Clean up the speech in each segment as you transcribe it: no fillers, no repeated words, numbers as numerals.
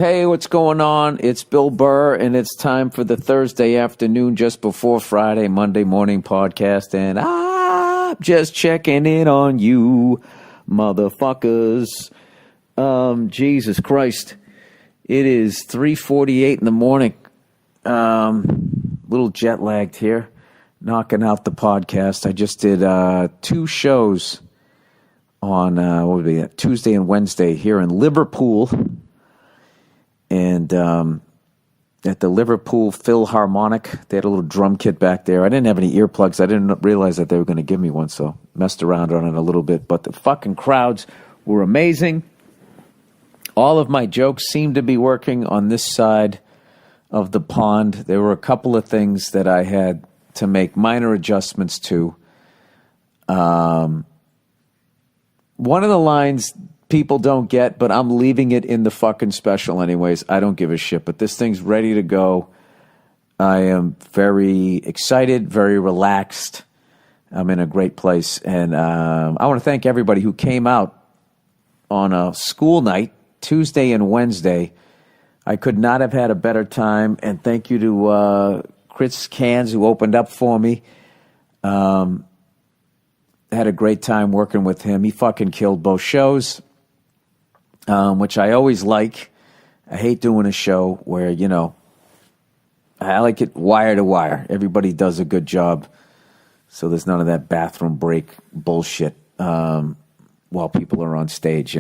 Hey, what's going on? It's Bill Burr, and it's time for the Thursday afternoon, just before Friday, Monday morning podcast. And I'm just checking in on you, motherfuckers. Jesus Christ. It is 3:48 in the morning. Little jet lagged here, knocking out the podcast. I just did two shows on, what would be that, Tuesday and Wednesday here in Liverpool. And at the Liverpool Philharmonic, they had a little drum kit back there. I didn't have any earplugs. I didn't realize that they were going to give me one, so messed around on it a little bit. But the fucking crowds were amazing. All of my jokes seemed to be working on this side of the pond. There were a couple of things that I had to make minor adjustments to. One of the lines people don't get, but I'm leaving it in the fucking special anyways. I don't give a shit, but this thing's ready to go. I am very excited, very relaxed. I'm in a great place, and I want to thank everybody who came out on a school night, Tuesday and Wednesday. I could not have had a better time, and thank you to Chris Cans, who opened up for me. Had a great time working with him. He fucking killed both shows. Which I always like. I hate doing a show where, I like it wire to wire. Everybody does a good job, so there's none of that bathroom break bullshit while people are on stage,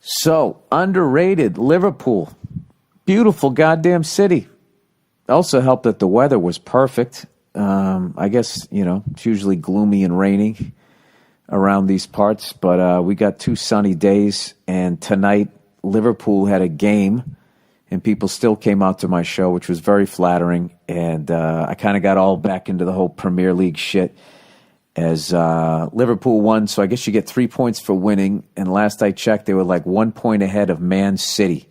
So, underrated, Liverpool. Beautiful goddamn city. Also helped that the weather was perfect. I guess, it's usually gloomy and rainy around these parts, but we got 2 sunny days, and tonight Liverpool had a game, and people still came out to my show, which was very flattering, and I kind of got all back into the whole Premier League shit as Liverpool won, so I guess you get 3 points for winning, and last I checked, they were like 1 point ahead of Man City.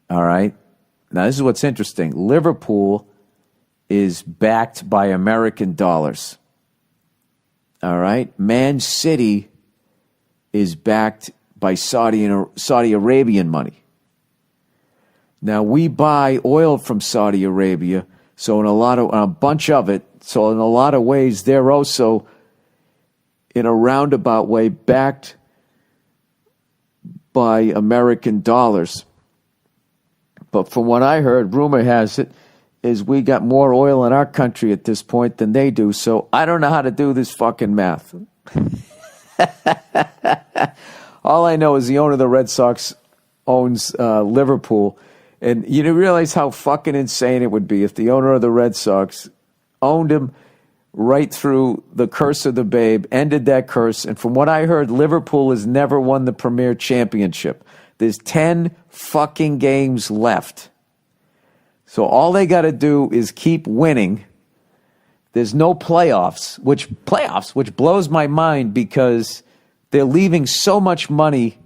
All right? Now, this is what's interesting. Liverpool is backed by American dollars. All right. Man City is backed by Saudi Arabian money. Now, we buy oil from Saudi Arabia, so in a bunch of it, so in a lot of ways, they're also, in a roundabout way, backed by American dollars. But from what I heard, rumor has it, is we got more oil in our country at this point than they do. So I don't know how to do this fucking math. All I know is the owner of the Red Sox owns Liverpool. And you realize how fucking insane it would be if the owner of the Red Sox owned him right through the curse of the babe, ended that curse. And from what I heard, Liverpool has never won the Premier Championship. There's 10 fucking games left. So all they got to do is keep winning. There's no playoffs, which blows my mind because they're leaving so much money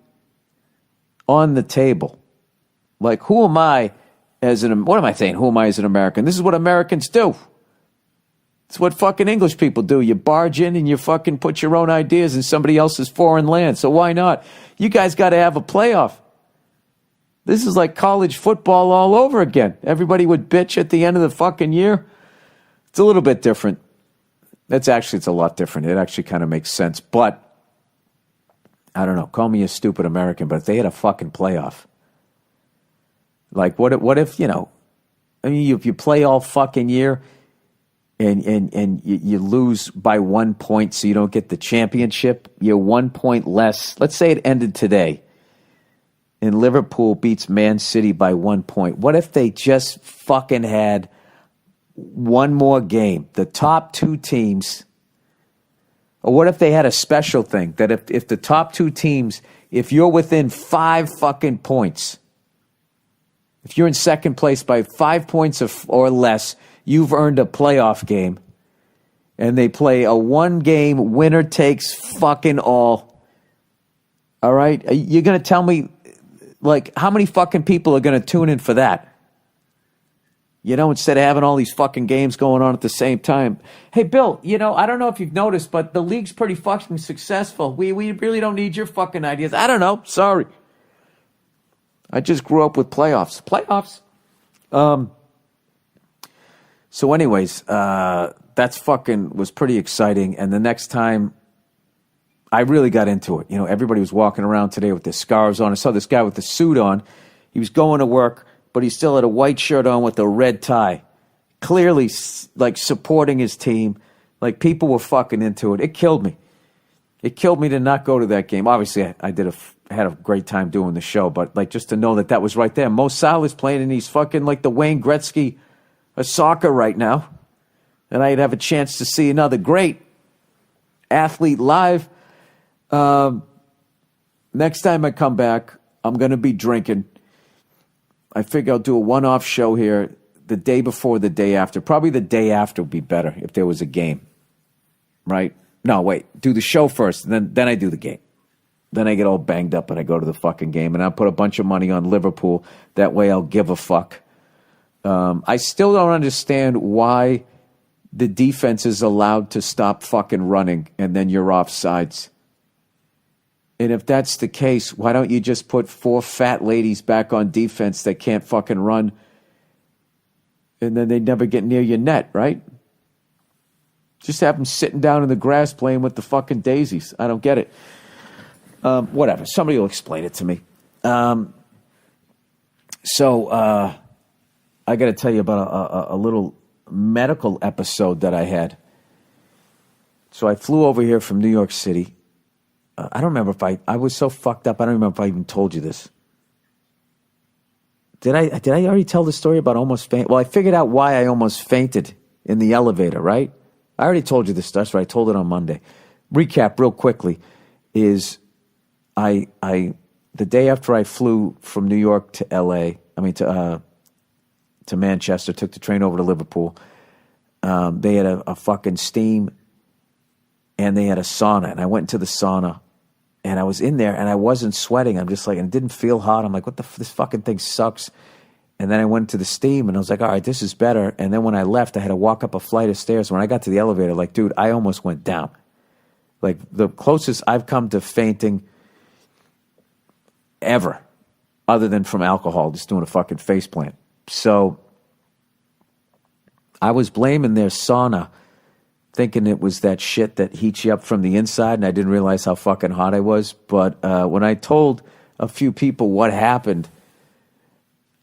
on the table. Like, who am I what am I saying? Who am I as an American? This is what Americans do. It's what fucking English people do. You barge in and you fucking put your own ideas in somebody else's foreign land. So why not? You guys got to have a playoff. This is like college football all over again. Everybody would bitch at the end of the fucking year. It's a little bit different. It's a lot different. It actually kind of makes sense. But, I don't know, call me a stupid American, but if they had a fucking playoff, like what if if you play all fucking year and you lose by 1 point so you don't get the championship, you're 1 point less. Let's say it ended today. And Liverpool beats Man City by 1 point. What if they just fucking had one more game? The top 2 teams. Or what if they had a special thing? That if the top 2 teams, if you're within 5 fucking points, if you're in second place by 5 points or less, you've earned a playoff game. And they play a 1-game winner takes fucking all. All right? You're going to tell me, like, how many fucking people are going to tune in for that? Instead of having all these fucking games going on at the same time. Hey, Bill, I don't know if you've noticed, but the league's pretty fucking successful. We really don't need your fucking ideas. I don't know. Sorry. I just grew up with playoffs. Playoffs. So anyways, that's fucking was pretty exciting. And the next time I really got into it, everybody was walking around today with their scarves on. I saw this guy with the suit on. He was going to work, but he still had a white shirt on with a red tie. Clearly, like, supporting his team. Like, people were fucking into it. It killed me. It killed me to not go to that game. Obviously, I had a great time doing the show, but, like, just to know that was right there. Mo Salah's playing, and he's fucking like the Wayne Gretzky of soccer right now. And I'd have a chance to see another great athlete live. Next time I come back, I'm going to be drinking. I figure I'll do a one-off show here the day before, the day after. Probably the day after would be better if there was a game, right? No, wait. Do the show first, and then I do the game. Then I get all banged up and I go to the fucking game, and I'll put a bunch of money on Liverpool. That way I'll give a fuck. I still don't understand why the defense is allowed to stop fucking running and then you're offsides. And if that's the case, why don't you just put 4 fat ladies back on defense that can't fucking run, and then they never get near your net, right? Just have them sitting down in the grass playing with the fucking daisies. I don't get it. Whatever. Somebody will explain it to me. So I got to tell you about a little medical episode that I had. So I flew over here from New York City. I don't remember if I was so fucked up. I don't remember if I even told you this. Did I already tell the story about almost faint? Well, I figured out why I almost fainted in the elevator, right? I already told you this stuff, right? I told it on Monday. Recap real quickly is the day after I flew from New York to to Manchester, took the train over to Liverpool. They had a fucking steam, and they had a sauna, and I went into the sauna, and I was in there, and I wasn't sweating. I'm just like, and it didn't feel hot. I'm like, this fucking thing sucks. And then I went to the steam, and I was like, all right, this is better. And then when I left, I had to walk up a flight of stairs. When I got to the elevator, like, dude, I almost went down. Like, the closest I've come to fainting ever, other than from alcohol, just doing a fucking face plant. So I was blaming their sauna, thinking it was that shit that heats you up from the inside, and I didn't realize how fucking hot I was. But when I told a few people what happened,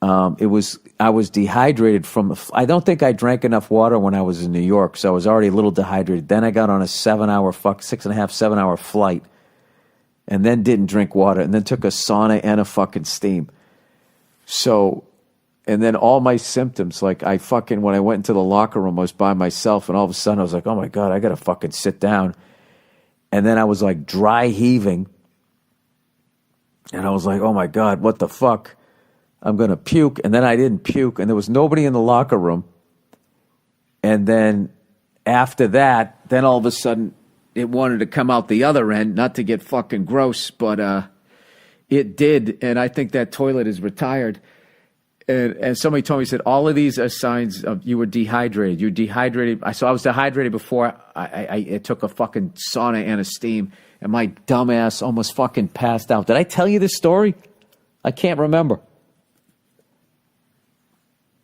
I was dehydrated from. I don't think I drank enough water when I was in New York, so I was already a little dehydrated. Then I got on a 6.5-7 hour flight, and then didn't drink water, and then took a sauna and a fucking steam. So, and then all my symptoms, like when I went into the locker room, I was by myself, and all of a sudden I was like, oh my God, I gotta fucking sit down. And then I was like dry heaving, and I was like, oh my God, what the fuck? I'm going to puke. And then I didn't puke, and there was nobody in the locker room. And then after that, then all of a sudden it wanted to come out the other end, not to get fucking gross, but it did. And I think that toilet is retired. And somebody told me, said, all of these are signs of you were dehydrated. You're dehydrated. So I was dehydrated before I took a fucking sauna and a steam, and my dumb ass almost fucking passed out. Did I tell you this story? I can't remember.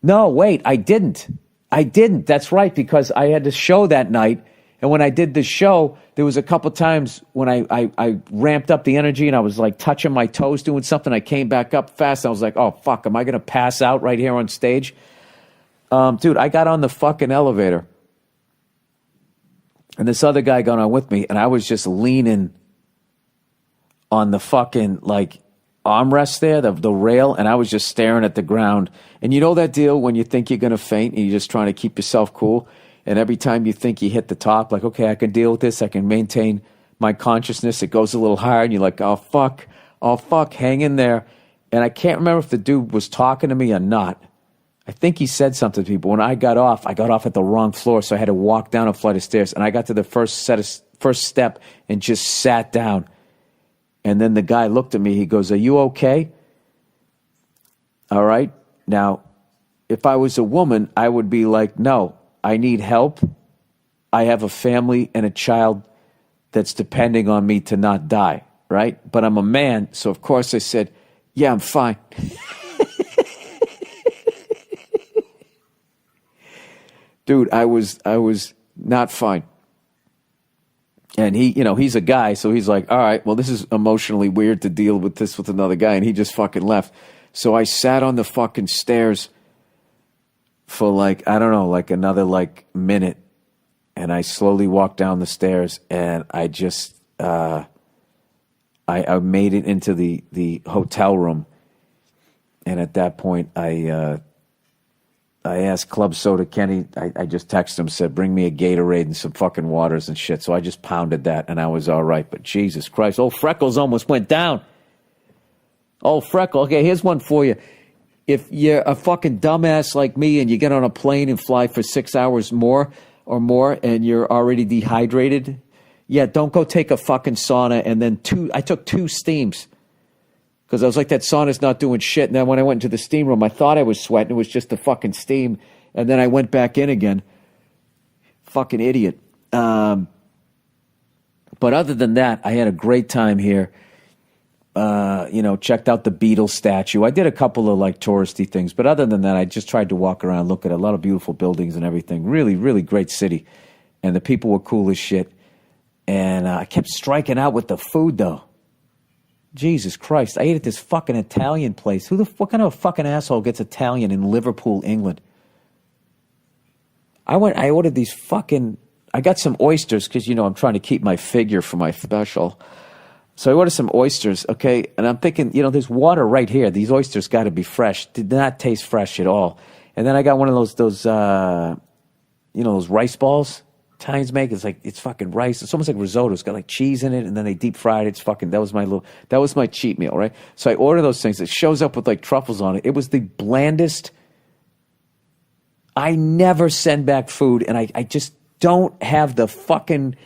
No, wait, I didn't. That's right, because I had the show that night. And when I did the show, there was a couple times when I ramped up the energy, and I was like touching my toes, doing something. I came back up fast. I was like, oh, fuck, am I going to pass out right here on stage? Dude, I got on the fucking elevator, and this other guy got on with me, and I was just leaning on the fucking, like, armrest there, the rail, and I was just staring at the ground. And you know that deal when you think you're going to faint and you're just trying to keep yourself cool, and every time you think you hit the top, like, okay, I can deal with this, I can maintain my consciousness, it goes a little higher, and you're like, oh fuck, hang in there. And I can't remember if the dude was talking to me or not. I think he said something to me, but when I got off at the wrong floor, so I had to walk down a flight of stairs, and I got to the first step and just sat down. And then the guy looked at me. He goes, are you okay? All right. Now, if I was a woman, I would be like, no, I need help. I have a family and a child that's depending on me to not die, right? But I'm a man, so of course I said, Yeah, I'm fine. Dude, I was not fine. And he's a guy, so he's like, all right, well, this is emotionally weird to deal with this with another guy, and he just fucking left. So I sat on the fucking stairs for like, I don't know, like another like minute, and I slowly walked down the stairs, and I just, I made it into the hotel room, and at that point, I asked Club Soda Kenny, I just texted him, said, bring me a Gatorade and some fucking waters and shit. So I just pounded that, and I was all right. But Jesus Christ, old Freckles almost went down. Old Freckle, okay, here's one for you. If you're a fucking dumbass like me and you get on a plane and fly for 6 hours more and you're already dehydrated, yeah, don't go take a fucking sauna. And then I took 2 steams. Because I was like, that sauna's not doing shit. And then when I went into the steam room, I thought I was sweating. It was just the fucking steam. And then I went back in again. Fucking idiot. But other than that, I had a great time here. Checked out the Beatles statue. I did a couple of like touristy things. But other than that, I just tried to walk around, look at a lot of beautiful buildings and everything. Really, really great city. And the people were cool as shit. And I kept striking out with the food, though. Jesus Christ, I ate at this fucking Italian place. What kind of a fucking asshole gets Italian in Liverpool, England? I ordered these I got some oysters because, I'm trying to keep my figure for my special. So I ordered some oysters, okay? And I'm thinking, there's water right here. These oysters got to be fresh. Did not taste fresh at all. And then I got one of those rice balls Italians make. It's fucking rice. It's almost like risotto. It's got like cheese in it, and then they deep fried it. That was my cheat meal, right? So I order those things. It shows up with like truffles on it. It was the blandest. I never send back food, and I just don't have the fucking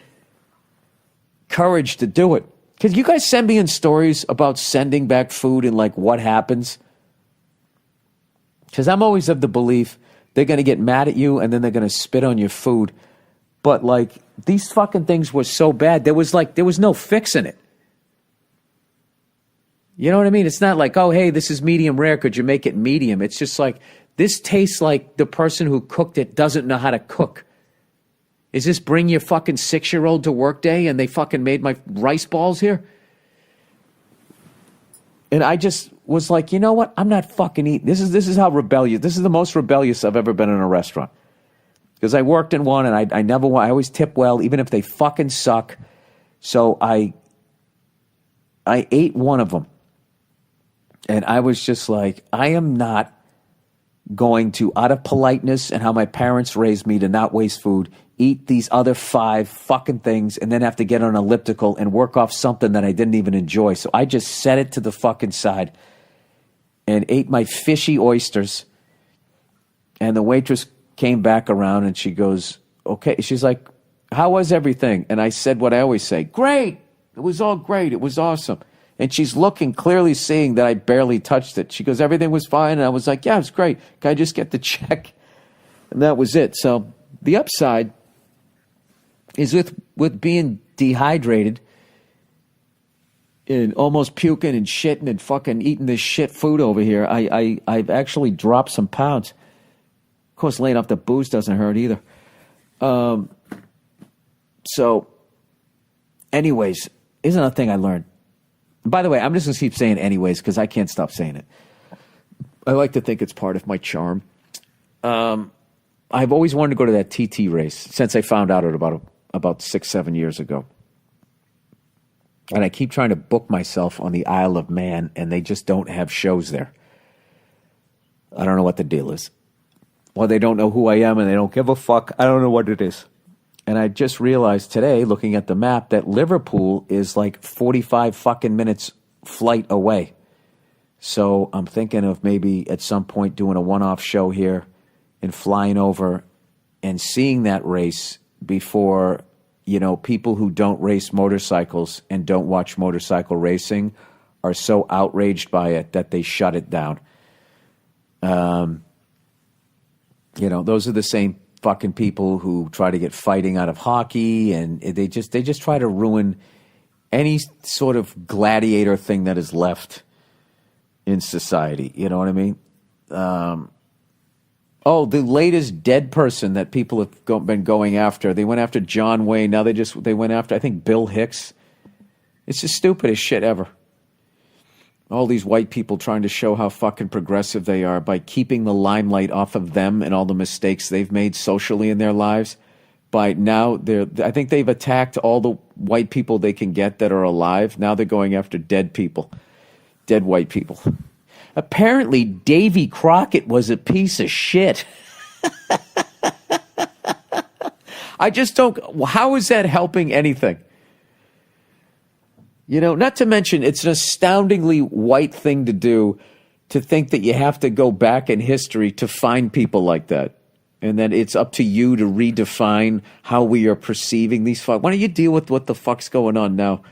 courage to do it. Because you guys send me in stories about sending back food and like what happens. Because I'm always of the belief they're going to get mad at you and then they're going to spit on your food. But like these fucking things were so bad, there was no fixing it. You know what I mean? It's not like, oh, hey, this is medium rare. Could you make it medium? It's just like, this tastes like the person who cooked it doesn't know how to cook. Is this bring your fucking 6-year-old to work day and they fucking made my rice balls here? And I just was like, you know what? I'm not fucking eating. This is how rebellious. This is the most rebellious I've ever been in a restaurant. Because I worked in one and I always tip well, even if they fucking suck. So I ate one of them. And I was just like, I am not going to, out of politeness and how my parents raised me to not waste food, eat these other 5 fucking things and then have to get on an elliptical and work off something that I didn't even enjoy. So I just set it to the fucking side and ate my fishy oysters. And the waitress came back around and she goes, okay. She's like, how was everything? And I said what I always say, great. It was all great. It was awesome. And she's looking, clearly seeing that I barely touched it. She goes, everything was fine. And I was like, yeah, it's great. Can I just get the check? And that was it. So the upside is with being dehydrated and almost puking and shitting and fucking eating this shit food over here, I've actually dropped some pounds. Of course, laying off the booze doesn't hurt either. So, anyways, here's another thing I learned. By the way, I'm just going to keep saying anyways because I can't stop saying it. I like to think it's part of my charm. I've always wanted to go to that TT race since I found out about 6-7 years ago. And I keep trying to book myself on the Isle of Man, and they just don't have shows there. I don't know what the deal is. Well, they don't know who I am, and they don't give a fuck. I don't know what it is. And I just realized today, looking at the map, that Liverpool is like 45 fucking minutes flight away. So I'm thinking of maybe at some point doing a one-off show here and flying over and seeing that race before, people who don't race motorcycles and don't watch motorcycle racing are so outraged by it that they shut it down. Those are the same fucking people who try to get fighting out of hockey, and they just try to ruin any sort of gladiator thing that is left in society. You know what I mean? Oh, the latest dead person that people have been going after. They went after John Wayne. Now they went after, I think, Bill Hicks. It's the stupidest shit ever. All these white people trying to show how fucking progressive they are by keeping the limelight off of them and all the mistakes they've made socially in their lives. By now, I think they've attacked all the white people they can get that are alive. Now they're going after dead people, dead white people. Apparently, Davy Crockett was a piece of shit. I just don't... How is that helping anything? You know, not to mention, it's an astoundingly white thing to do, to think that you have to go back in history to find people like that. And then it's up to you to redefine how we are perceiving these fuck. Why don't you deal with what the fuck's going on now?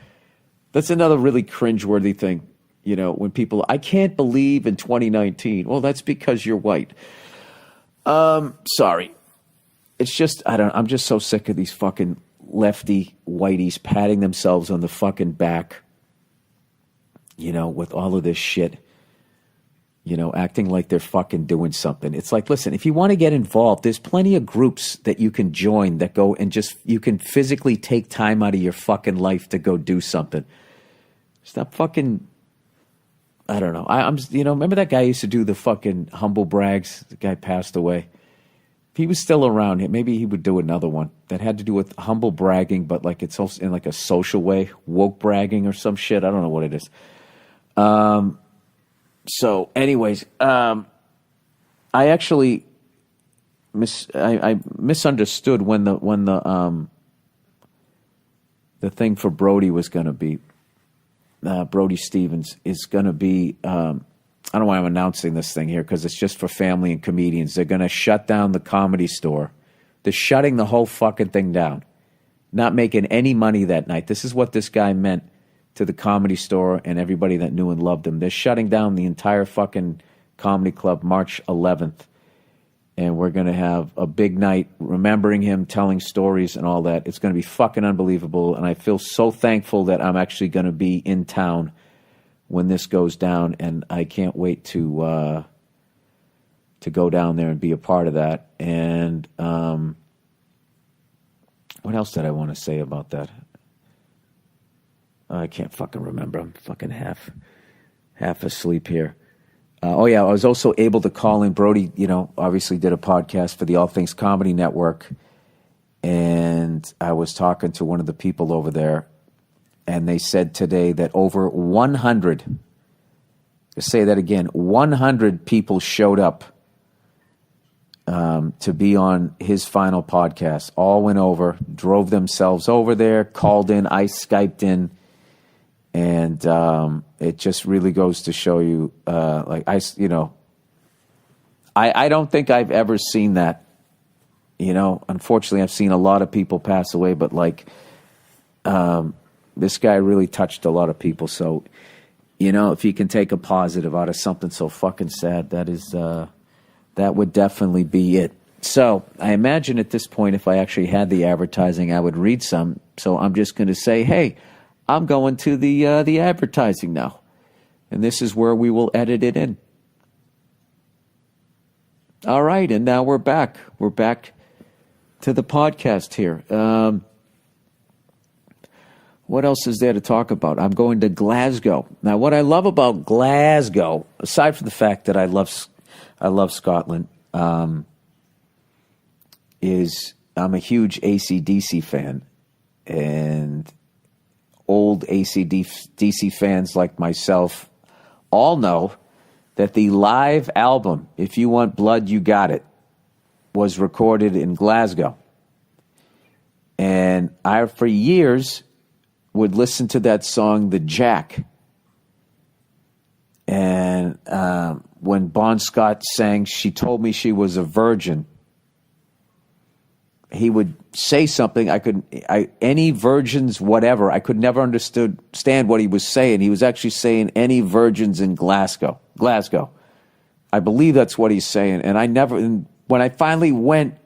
That's another really cringeworthy thing. You know, when people, I can't believe in 2019. Well, that's because you're white. Sorry. It's just, I'm just so sick of these fucking lefty whiteys patting themselves on the fucking back, you know, with all of this shit, you know, acting like they're fucking doing something. It's like, listen, if you want to get involved, there's plenty of groups that you can join that go and just, you can physically take time out of your fucking life to go do something. Stop fucking, I don't know. I'm, you know, remember that guy used to do the fucking humble brags? The guy passed away. If he was still around, maybe he would do another one that had to do with humble bragging, but like it's also in like a social way, woke bragging or some shit. I don't know what it is. So, anyways, I actually I misunderstood when the thing for Brody was going to be. Brody Stevens is going to be, I don't know why I'm announcing this thing here because it's just for family and comedians. They're going to shut down the Comedy Store. They're shutting the whole fucking thing down. Not making any money that night. This is what this guy meant to the Comedy Store and everybody that knew and loved him. They're shutting down the entire fucking comedy club March 11th. And we're going to have a big night remembering him, telling stories and all that. It's going to be fucking unbelievable. And I feel so thankful that I'm actually going to be in town when this goes down. And I can't wait to go down there and be a part of that. And what else did I want to say about that? I can't fucking remember. I'm fucking half asleep here. Oh, yeah, I was also able to call in. Brody, you know, obviously did a podcast for the All Things Comedy Network. And I was talking to one of the people over there. And they said today that over 100, let's say that again, 100 people showed up to be on his final podcast. All went over, drove themselves over there, called in, I Skyped in. And it just really goes to show you, I don't think I've ever seen that. You know, unfortunately, I've seen a lot of people pass away, but like, this guy really touched a lot of people. So, you know, if you can take a positive out of something so fucking sad, that would definitely be it. So I imagine at this point, if I actually had the advertising, I would read some. So I'm just going to say, hey, I'm going to the advertising now. And this is where we will edit it in. All right, and now we're back. We're back to the podcast here. What else is there to talk about? I'm going to Glasgow. Now, what I love about Glasgow, aside from the fact that I love Scotland, is I'm a huge AC/DC fan. And old AC/DC fans like myself all know that the live album, If You Want Blood, You Got It, was recorded in Glasgow. And I, for years, would listen to that song, The Jack. And when Bon Scott sang, She Told Me She Was a Virgin, he would say something. Any virgins, whatever. I could never understand what he was saying. He was actually saying any virgins in Glasgow. I believe that's what he's saying. And when I finally went,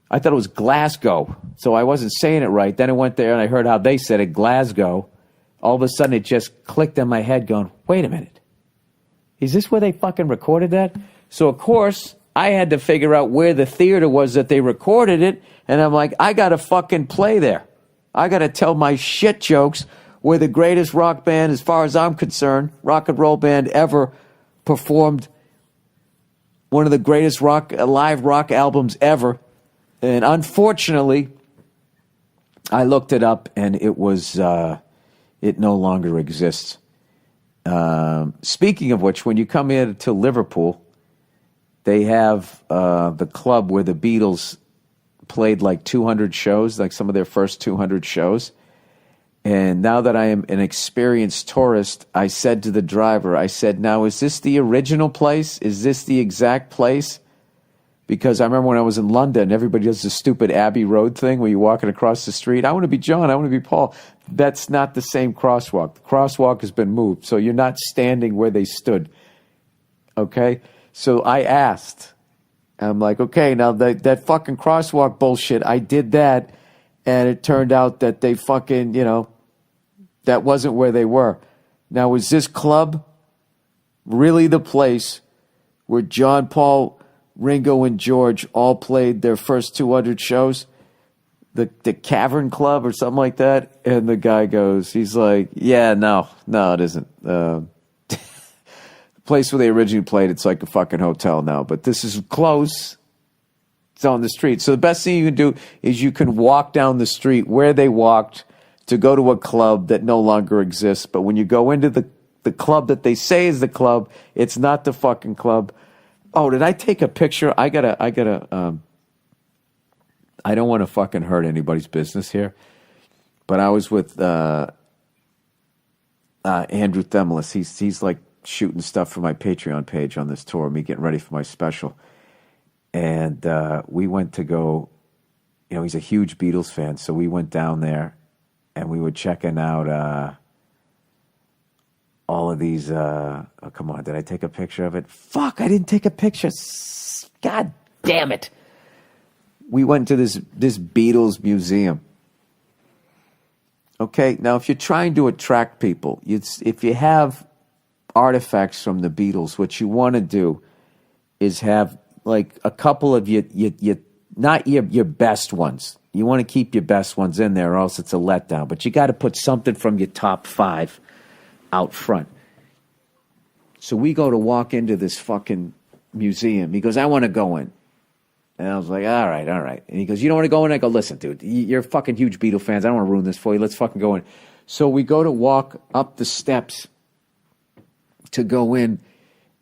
I thought it was Glasgow. So I wasn't saying it right. Then I went there and I heard how they said it, Glasgow. All of a sudden it just clicked in my head going, wait a minute. is this where they fucking recorded that? So, of course, I had to figure out where the theater was that they recorded it. And I'm like, I got to fucking play there. I got to tell my shit jokes. We're the greatest rock band, as far as I'm concerned, rock and roll band ever performed one of the greatest live rock albums ever. And unfortunately, I looked it up and it was, it no longer exists. Speaking of which, when you come in to Liverpool, they have the club where the Beatles played like 200 shows, like some of their first 200 shows. And now that I am an experienced tourist, I said to the driver, I said, now, is this the original place? Is this the exact place? Because I remember when I was in London, everybody does the stupid Abbey Road thing where you're walking across the street. I want to be John. I want to be Paul. That's not the same crosswalk. The crosswalk has been moved, so you're not standing where they stood. Okay? So I asked. I'm like, okay, now that fucking crosswalk bullshit, I did that, and it turned out that they fucking, that wasn't where they were. Now, was this club really the place where John, Paul, Ringo, and George all played their first 200 shows? The Cavern Club or something like that? And the guy goes, he's like, yeah, no, it isn't. The place where they originally played, it's like a fucking hotel now. But this is close. It's on the street. So the best thing you can do is you can walk down the street where they walked to go to a club that no longer exists. But when you go into the club that they say is the club, it's not the fucking club. Oh, did I take a picture? I don't want to fucking hurt anybody's business here, but I was with Andrew Themelis. He's like shooting stuff for my Patreon page on this tour, me getting ready for my special. And we went to go, he's a huge Beatles fan, so we went down there and we were checking out all of these. Oh, come on, did I take a picture of it? Fuck, I didn't take a picture. God damn it. We went to this Beatles museum. Okay, now if you're trying to attract people, if you have artifacts from the Beatles, what you want to do is have like a couple of your not your best ones. You want to keep your best ones in there, or else it's a letdown. But you got to put something from your top 5 out front. So we go to walk into this fucking museum. He goes, I want to go in. And I was like, all right. And he goes, you don't want to go in? I go, listen, dude, you're fucking huge Beatle fans. I don't want to ruin this for you. Let's fucking go in. So we go to walk up the steps to go in.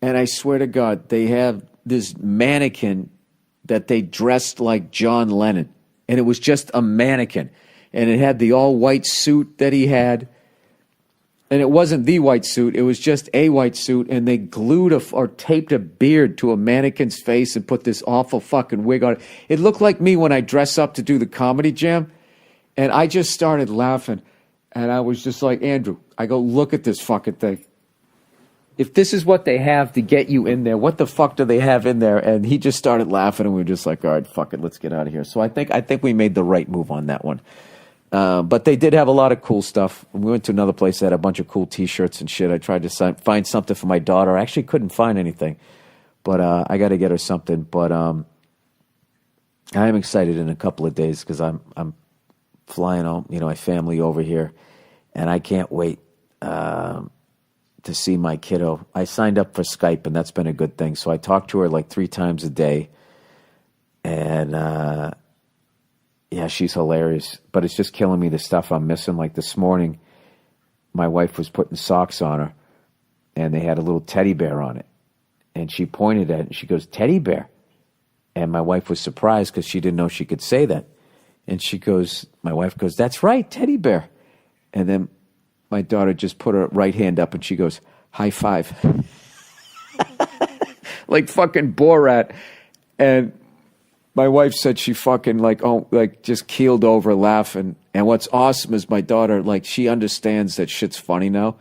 And I swear to God, they have this mannequin that they dressed like John Lennon. And it was just a mannequin. And it had the all-white suit that he had. And it wasn't the white suit. It was just a white suit. And they glued or taped a beard to a mannequin's face and put this awful fucking wig on it. It looked like me when I dress up to do the comedy jam. And I just started laughing. And I was just like, Andrew, I go, look at this fucking thing. If this is what they have to get you in there, what the fuck do they have in there? And he just started laughing, and we were just like, all right, fuck it, let's get out of here. So I think we made the right move on that one. But they did have a lot of cool stuff. We went to another place that had a bunch of cool T-shirts and shit. I tried to find something for my daughter. I actually couldn't find anything, but I got to get her something. But I am excited in a couple of days because I'm flying all my family over here, and I can't wait to see my kiddo. I signed up for Skype, and that's been a good thing. So I talk to her like 3 times a day, and yeah, she's hilarious. But it's just killing me, the stuff I'm missing. Like this morning, my wife was putting socks on her, and they had a little teddy bear on it. And she pointed at it, and she goes, teddy bear. And my wife was surprised because she didn't know she could say that. And my wife goes, that's right, teddy bear. And then my daughter just put her right hand up and she goes, high five. Like fucking Borat. And my wife said she fucking just keeled over laughing. And what's awesome is my daughter, she understands that shit's funny now.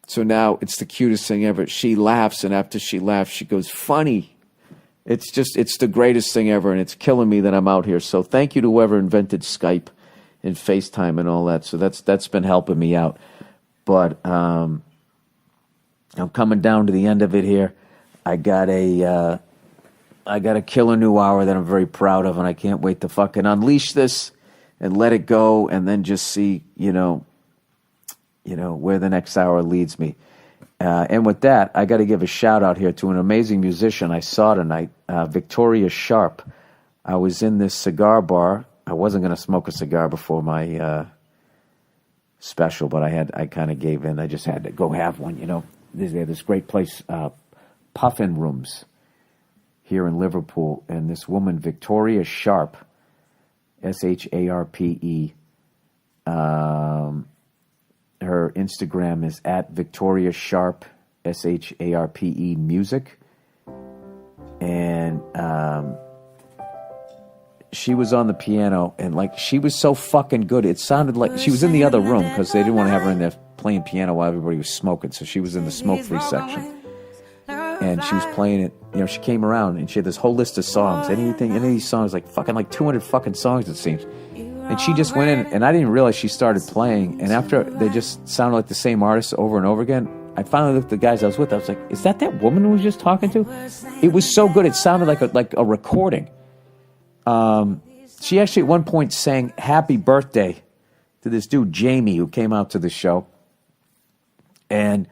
So now it's the cutest thing ever. She laughs, and after she laughs, she goes, funny. It's the greatest thing ever, and it's killing me that I'm out here. So thank you to whoever invented Skype and FaceTime and all that. So that's been helping me out. But I'm coming down to the end of it here. I got a killer new hour that I'm very proud of, and I can't wait to fucking unleash this and let it go, and then just see, where the next hour leads me. And with that, I got to give a shout out here to an amazing musician I saw tonight, Victoria Sharp. I was in this cigar bar. I wasn't going to smoke a cigar before my special, but I kind of gave in. I just had to go have one. They have this great place, Puffin Rooms, here in Liverpool, and this woman, Victoria Sharp, Sharpe. Her Instagram is at Victoria Sharp, Sharpe music. And she was on the piano, and she was so fucking good. It sounded like she was in the other room because they didn't want to have her in there playing piano while everybody was smoking. So she was in the smoke-free section. And she was playing it. She came around and she had this whole list of songs. Any of these songs, like 200 fucking songs, it seems. And she just went in, and I didn't realize she started playing. And after they just sounded like the same artist over and over again, I finally looked at the guys I was with. I was like, "Is that woman who was just talking to?" It was so good. It sounded like a recording. She actually at one point sang "Happy Birthday" to this dude Jamie who came out to the show, and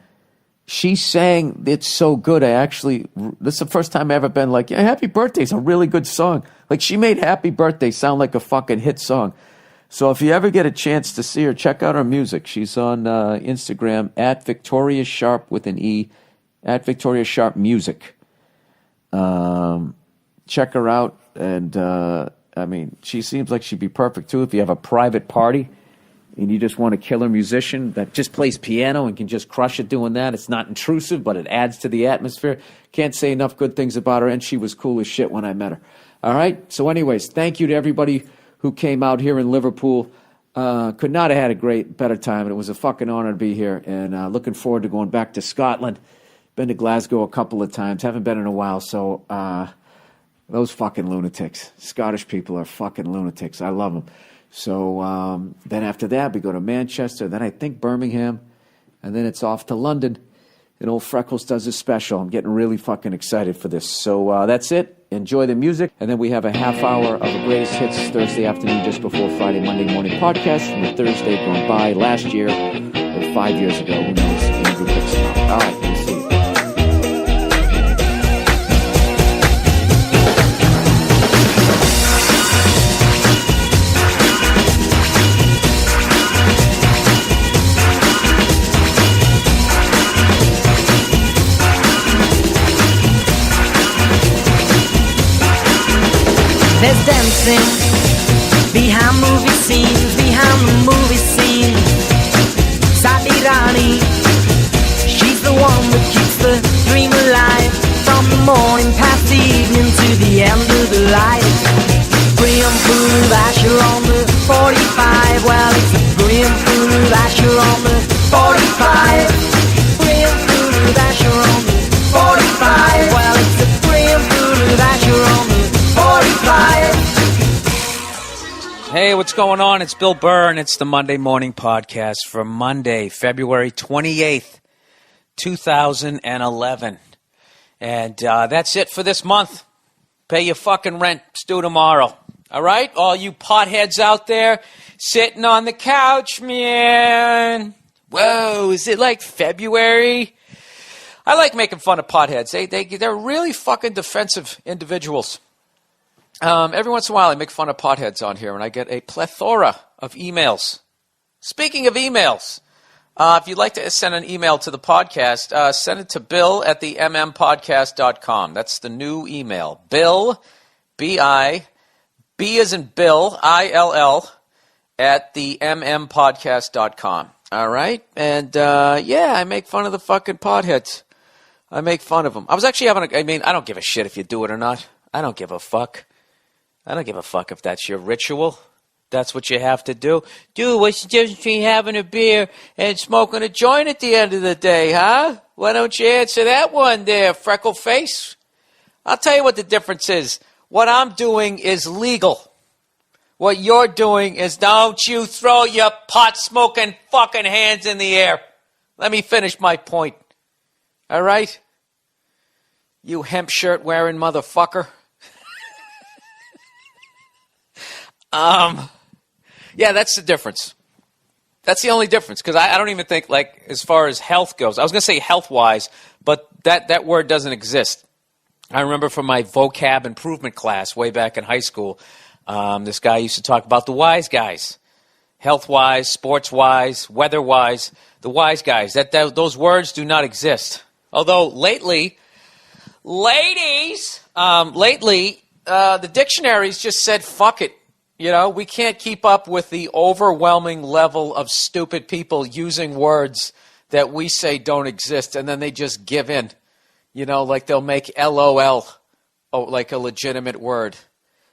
she sang it so good. This is the first time I've ever been like, "Yeah, Happy Birthday is a really good song." Like, she made Happy Birthday sound like a fucking hit song. So if you ever get a chance to see her, check out her music. She's on Instagram at Victoria Sharp with an E, at Victoria Sharp Music. Check her out. And, she seems like she'd be perfect, too, if you have a private party and you just want a killer musician that just plays piano and can just crush it doing that. It's not intrusive, but it adds to the atmosphere. Can't say enough good things about her, and she was cool as shit when I met her. All right? So anyways, thank you to everybody who came out here in Liverpool. Could not have had a better time, and it was a fucking honor to be here, and looking forward to going back to Scotland. Been to Glasgow a couple of times, haven't been in a while, so those fucking lunatics. Scottish people are fucking lunatics. I love them. So then after that, we go to Manchester, then I think Birmingham, and then it's off to London, and old Freckles does a special. I'm getting really fucking excited for this. So that's it. Enjoy the music, and then we have a half hour of the greatest hits Thursday afternoon just before Friday, Monday morning podcast from the Thursday going by last year or 5 years ago. Who knows? Andrew picks them up. All right, we'll see you. There's dancing behind movie scenes, behind the movie scene. Sadi Rani, she's the one that keeps the dream alive. From the morning past the evening to the end of the light. Brim full of Asher on the 45. Well, it's a brim full of Asher on the 45. Brim full of Asher on the 45. Well, it's a brim full of Asher on the 45. Hey, what's going on? It's Bill Burr, and it's the Monday Morning Podcast for Monday, February 28th, 2011. And that's it for this month. Pay your fucking rent. It's due tomorrow. All right? All you potheads out there sitting on the couch, man. Whoa, is it like February? I like making fun of potheads. They're really fucking defensive individuals. Every once in a while, I make fun of potheads on here, and I get a plethora of emails. Speaking of emails, if you'd like to send an email to the podcast, send it to Bill at the mmpodcast.com. That's the new email. Bill, B-I, B as in Bill, I-L-L, at the mmpodcast.com. All right? And, I make fun of the fucking potheads. I make fun of them. I was actually I don't give a shit if you do it or not. I don't give a fuck. I don't give a fuck if that's your ritual. That's what you have to do. Dude, what's the difference between having a beer and smoking a joint at the end of the day, huh? Why don't you answer that one there, freckle face? I'll tell you what the difference is. What I'm doing is legal. What you're doing is, don't you throw your pot-smoking fucking hands in the air. Let me finish my point. All right? You hemp shirt wearing motherfucker. Yeah, that's the difference. That's the only difference, because I don't even think, like, as far as health goes, I was going to say health-wise, but that word doesn't exist. I remember from my vocab improvement class way back in high school, this guy used to talk about the wise guys. Health-wise, sports-wise, weather-wise, the wise guys. Those words do not exist. Although lately, the dictionaries just said, fuck it. You know, we can't keep up with the overwhelming level of stupid people using words that we say don't exist, and then they just give in. You know, like they'll make LOL like a legitimate word.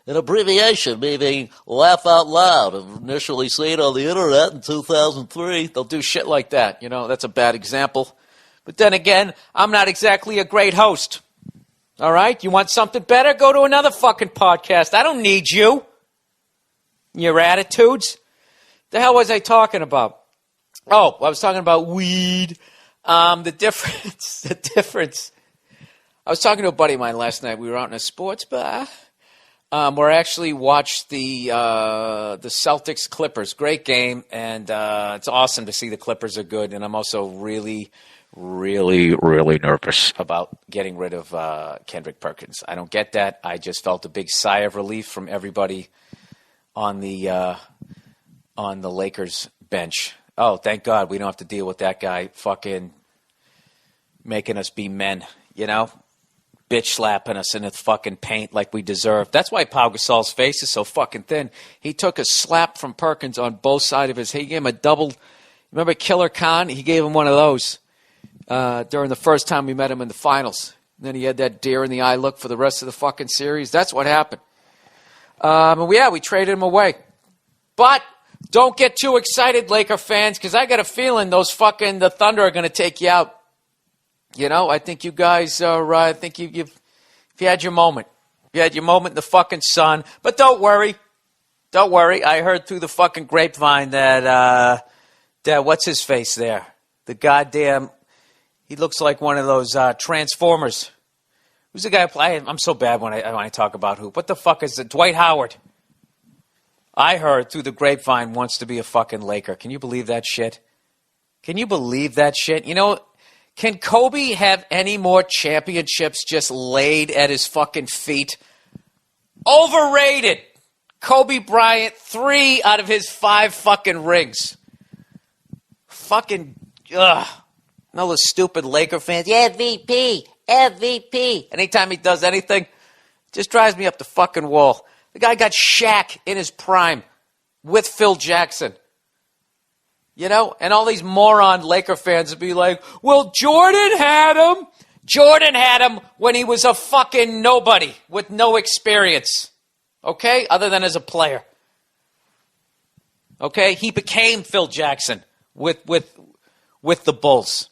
An abbreviation meaning laugh out loud, initially seen on the internet in 2003. They'll do shit like that. You know, that's a bad example. But then again, I'm not exactly a great host. All right? You want something better? Go to another fucking podcast. I don't need you. Your attitudes. The hell was I talking about? Oh, I was talking about weed. The difference. I was talking to a buddy of mine last night. We were out in a sports bar. We actually watched the Celtics Clippers. Great game, and it's awesome to see the Clippers are good. And I'm also really, really, really nervous about getting rid of Kendrick Perkins. I don't get that. I just felt a big sigh of relief from everybody on the Lakers bench. Oh, thank God we don't have to deal with that guy fucking making us be men, you know? Bitch slapping us in the fucking paint like we deserve. That's why Pau Gasol's face is so fucking thin. He took a slap from Perkins on both sides of his head. He gave him a double. Remember Killer Khan? He gave him one of those during the first time we met him in the finals. And then he had that deer in the eye look for the rest of the fucking series. That's what happened. We traded him away. But don't get too excited, Laker fans, because I got a feeling the Thunder are going to take you out. You know, I think you guys are, I think you've had your moment. You had your moment in the fucking sun. But don't worry. Don't worry. I heard through the fucking grapevine that what's his face there? The goddamn, he looks like one of those Transformers. Who's the guy? I'm so bad when I talk about who. What the fuck is it? Dwight Howard. I heard through the grapevine wants to be a fucking Laker. Can you believe that shit? Can you believe that shit? You know, can Kobe have any more championships just laid at his fucking feet? Overrated. Kobe Bryant, 3 out of his 5 fucking rings. Fucking, ugh. And all those stupid Laker fans. Yeah, MVP. Anytime he does anything, it just drives me up the fucking wall. The guy got Shaq in his prime with Phil Jackson. You know? And all these moron Laker fans would be like, well, Jordan had him. Jordan had him when he was a fucking nobody with no experience. Okay? Other than as a player. Okay? He became Phil Jackson with the Bulls.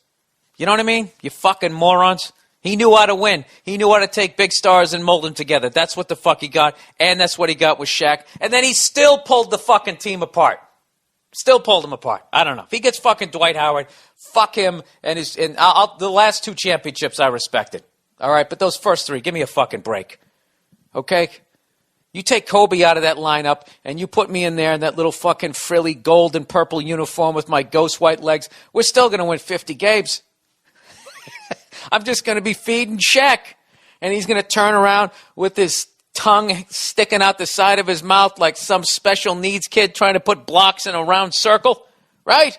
You know what I mean? You fucking morons. He knew how to win. He knew how to take big stars and mold them together. That's what the fuck he got. And that's what he got with Shaq. And then he still pulled the fucking team apart. Still pulled him apart. I don't know. If he gets fucking Dwight Howard, fuck him. And the last 2 championships I respected. All right? But those first 3, give me a fucking break. Okay? You take Kobe out of that lineup and you put me in there in that little fucking frilly gold and purple uniform with my ghost white legs. We're still going to win 50 games. I'm just going to be feeding Shaq. And he's going to turn around with his tongue sticking out the side of his mouth like some special needs kid trying to put blocks in a round circle. Right?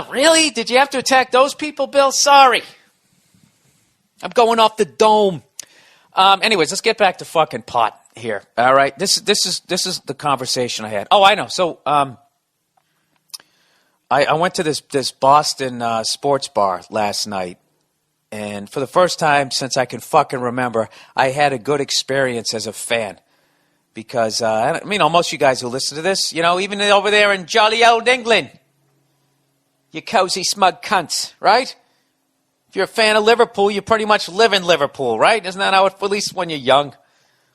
Really? Did you have to attack those people, Bill? Sorry. I'm going off the dome. Anyways, let's get back to fucking pot here. All right? This is the conversation I had. Oh, I know. So, I went to this Boston sports bar last night, and for the first time since I can fucking remember, I had a good experience as a fan. Because, most of you guys who listen to this, you know, even over there in jolly old England, you cozy, smug cunts, right? If you're a fan of Liverpool, you pretty much live in Liverpool, right? Isn't that how it, at least when you're young?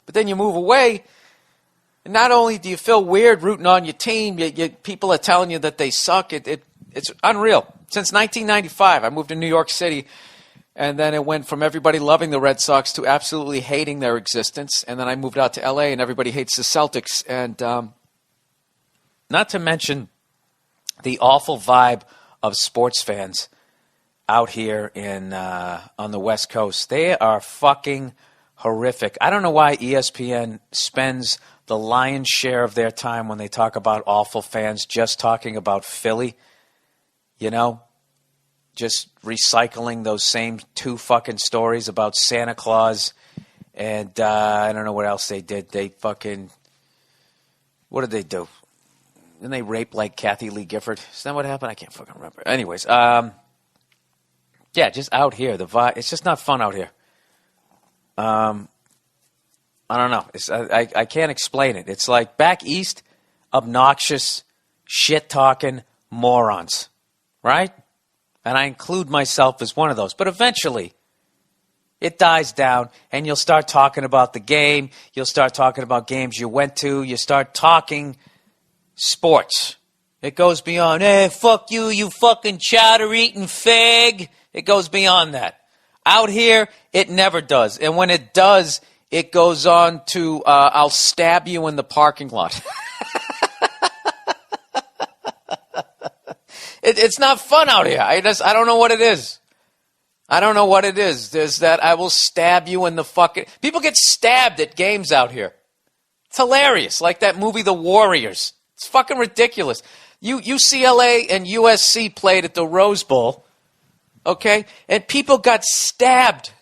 But then you move away, and not only do you feel weird rooting on your team, people are telling you that they suck. It's unreal. Since 1995, I moved to New York City, and then it went from everybody loving the Red Sox to absolutely hating their existence. And then I moved out to L.A., and everybody hates the Celtics. And not to mention the awful vibe of sports fans out here on the West Coast. They are fucking horrific. I don't know why ESPN spends the lion's share of their time when they talk about awful fans just talking about Philly. You know, just recycling those same two fucking stories about Santa Claus and I don't know what else they did. They fucking, what did they do? Didn't they rape like Kathy Lee Gifford? Is that what happened? I can't fucking remember. Anyways, yeah, just out here, the vibe, it's just not fun out here. I don't know. I can't explain it. It's like back east, obnoxious, shit-talking morons, right? And I include myself as one of those. But eventually, it dies down, and you'll start talking about the game. You'll start talking about games you went to. You start talking sports. It goes beyond, hey, fuck you, you fucking chowder-eating fag. It goes beyond that. Out here, it never does. And when it does, it goes on to, I'll stab you in the parking lot. It's not fun out here. I don't know what it is. I don't know what it is. There's that I will stab you in the fucking... People get stabbed at games out here. It's hilarious. Like that movie, The Warriors. It's fucking ridiculous. UCLA and USC played at the Rose Bowl. Okay? And people got stabbed.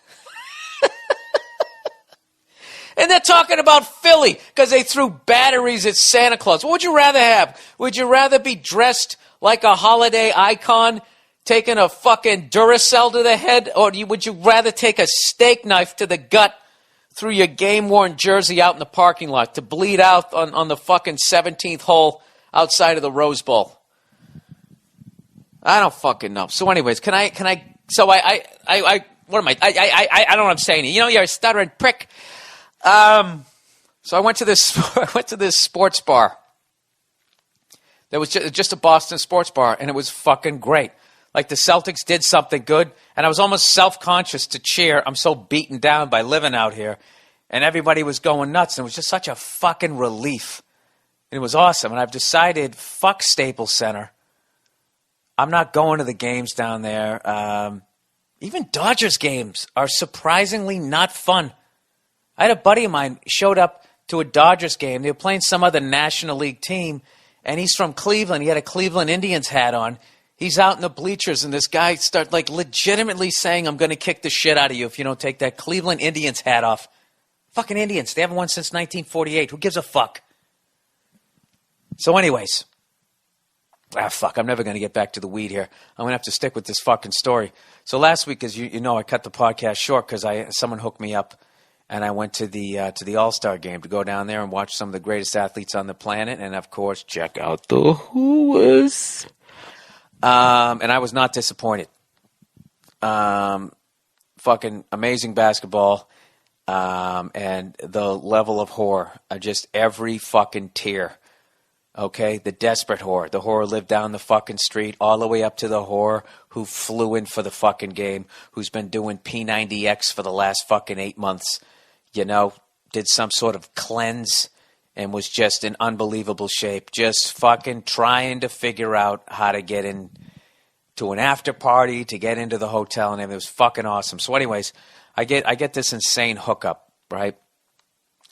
And they're talking about Philly because they threw batteries at Santa Claus. What would you rather have? Would you rather be dressed like a holiday icon, taking a fucking Duracell to the head, or would you rather take a steak knife to the gut through your game-worn jersey out in the parking lot to bleed out on the fucking 17th hole outside of the Rose Bowl? I don't fucking know. So anyways, what am I don't know what I'm saying. You know, you're a stuttering prick. So I went to this sports bar. There was just a Boston sports bar, and it was fucking great. Like the Celtics did something good, and I was almost self-conscious to cheer. I'm so beaten down by living out here, and everybody was going nuts, and it was just such a fucking relief. And it was awesome, and I've decided, fuck Staples Center. I'm not going to the games down there. Even Dodgers games are surprisingly not fun. I had a buddy of mine showed up to a Dodgers game. They were playing some other National League team, and he's from Cleveland. He had a Cleveland Indians hat on. He's out in the bleachers, and this guy started like legitimately saying, I'm going to kick the shit out of you if you don't take that Cleveland Indians hat off. Fucking Indians. They haven't won since 1948. Who gives a fuck? So anyways. Fuck, I'm never going to get back to the weed here. I'm going to have to stick with this fucking story. So last week, as you know, I cut the podcast short because someone hooked me up, and I went to the All-Star game to go down there and watch some of the greatest athletes on the planet, and of course, check out the Whoas. And I was not disappointed. Fucking amazing basketball, and the level of horror, just every fucking tier. Okay, the desperate whore. The whore lived down the fucking street all the way up to the whore who flew in for the fucking game, who's been doing P90X for the last fucking 8 months, you know, did some sort of cleanse and was just in unbelievable shape, just fucking trying to figure out how to get in to an after party, to get into the hotel, and everything. It was fucking awesome. So anyways, I get this insane hookup, right?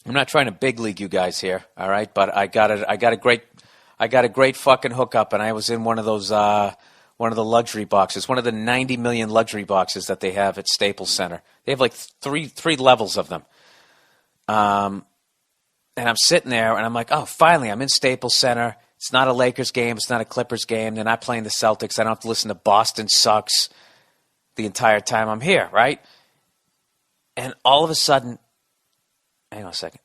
I'm not trying to big league you guys here, all right? But I got a great fucking hookup, and I was in one of those one of the luxury boxes, one of the 90 million luxury boxes that they have at Staples Center. They have like three levels of them. And I'm sitting there, and I'm like, oh, finally, I'm in Staples Center. It's not a Lakers game. It's not a Clippers game. They're not playing the Celtics. I don't have to listen to Boston sucks the entire time I'm here, right? And all of a sudden, hang on a second.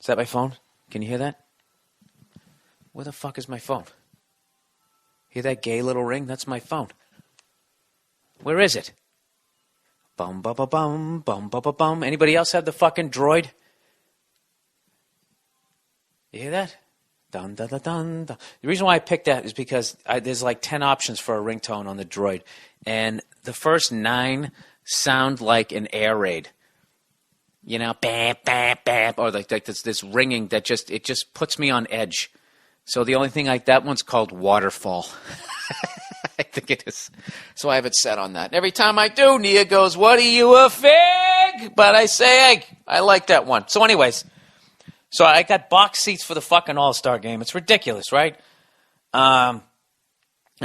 Is that my phone? Can you hear that? Where the fuck is my phone? Hear that gay little ring? That's my phone. Where is it? Bum, bum, bum, bum, bum, bum, bum, bum. Anybody else have the fucking droid? You hear that? Dun, dun, dun, dun, dun. The reason why I picked that is because there's like 10 options for a ringtone on the Droid, and the first 9 sound like an air raid. You know, bam, bam, bam, or like this ringing that just puts me on edge. So the only thing that one's called Waterfall. I think it is. So I have it set on that. Every time I do, Nia goes, "What are you, a fig?" But I say egg. I like that one. So anyways, so I got box seats for the fucking All-Star game. It's ridiculous, right? I'm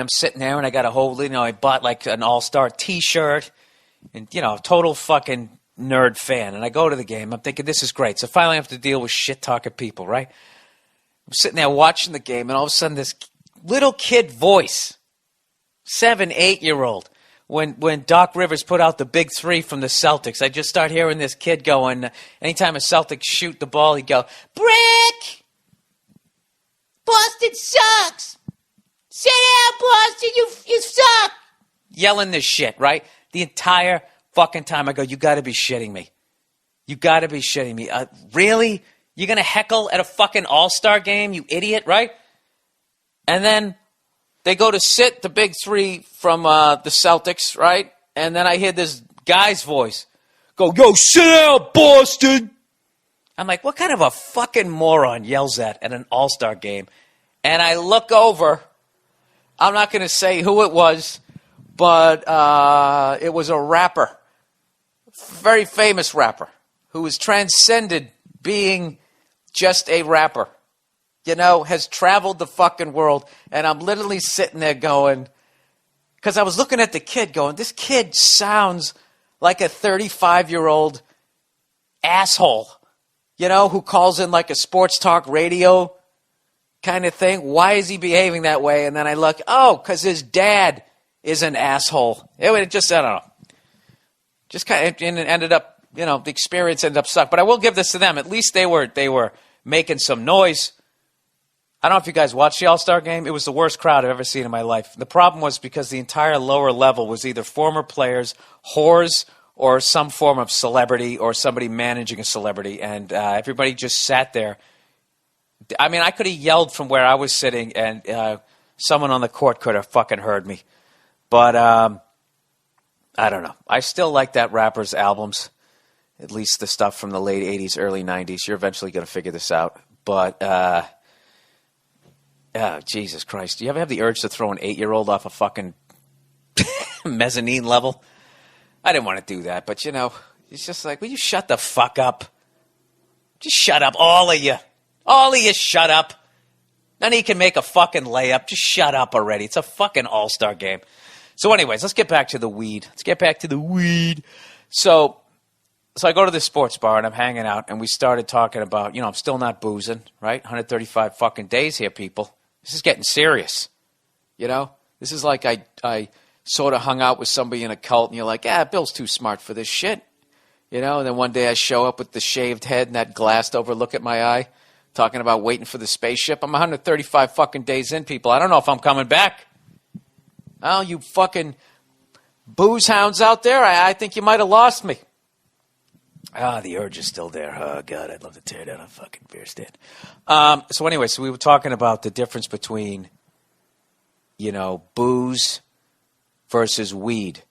sitting there and I got a whole, I bought like an All-Star t-shirt and, total fucking nerd fan. And I go to the game. I'm thinking, this is great. So finally I have to deal with shit-talking people, right? I'm sitting there watching the game and all of a sudden this little kid voice, 7, 8-year-old, when Doc Rivers put out the big 3 from the Celtics, I just start hearing this kid going, anytime a Celtics shoot the ball, he'd go, "Brick! Boston sucks! Sit down, Boston, you suck!" Yelling this shit, right? The entire fucking time. I go, you gotta be shitting me. You gotta be shitting me. Really? You're gonna heckle at a fucking All-Star game, you idiot, right? And then they go to sit the big 3 from the Celtics, right? And then I hear this guy's voice go, "Yo, sit down, Boston!" I'm like, what kind of a fucking moron yells that at an All-Star game? And I look over. I'm not going to say who it was, but it was a rapper, very famous rapper, who has transcended being just a rapper. Has traveled the fucking world. And I'm literally sitting there going, because I was looking at the kid going, this kid sounds like a 35-year-old asshole, who calls in like a sports talk radio kind of thing. Why is he behaving that way? And then I look, because his dad is an asshole. It just, I don't know. Just kind of ended up, the experience ended up suck. But I will give this to them. At least they were making some noise. I don't know if you guys watched the All-Star game. It was the worst crowd I've ever seen in my life. The problem was because the entire lower level was either former players, whores, or some form of celebrity or somebody managing a celebrity. And everybody just sat there. I mean, I could have yelled from where I was sitting and someone on the court could have fucking heard me. But I don't know. I still like that rapper's albums, at least the stuff from the late 80s, early 90s. You're eventually going to figure this out. But Jesus Christ. Do you ever have the urge to throw an 8-year-old off a fucking mezzanine level? I didn't want to do that, but it's just like, will you shut the fuck up? Just shut up, all of you. All of you shut up. None of you can make a fucking layup. Just shut up already. It's a fucking All-Star game. So anyways, let's get back to the weed. So I go to this sports bar and I'm hanging out and we started talking about, I'm still not boozing, right? 135 fucking days here, people. This is getting serious. This is like I sort of hung out with somebody in a cult and you're like, Bill's too smart for this shit. And then one day I show up with the shaved head and that glassed over look at my eye, talking about waiting for the spaceship. I'm 135 fucking days in, people. I don't know if I'm coming back. Oh, you fucking booze hounds out there, I think you might have lost me. The urge is still there. Oh, God, I'd love to tear down a fucking beer stand. So anyway, we were talking about the difference between, booze versus weed.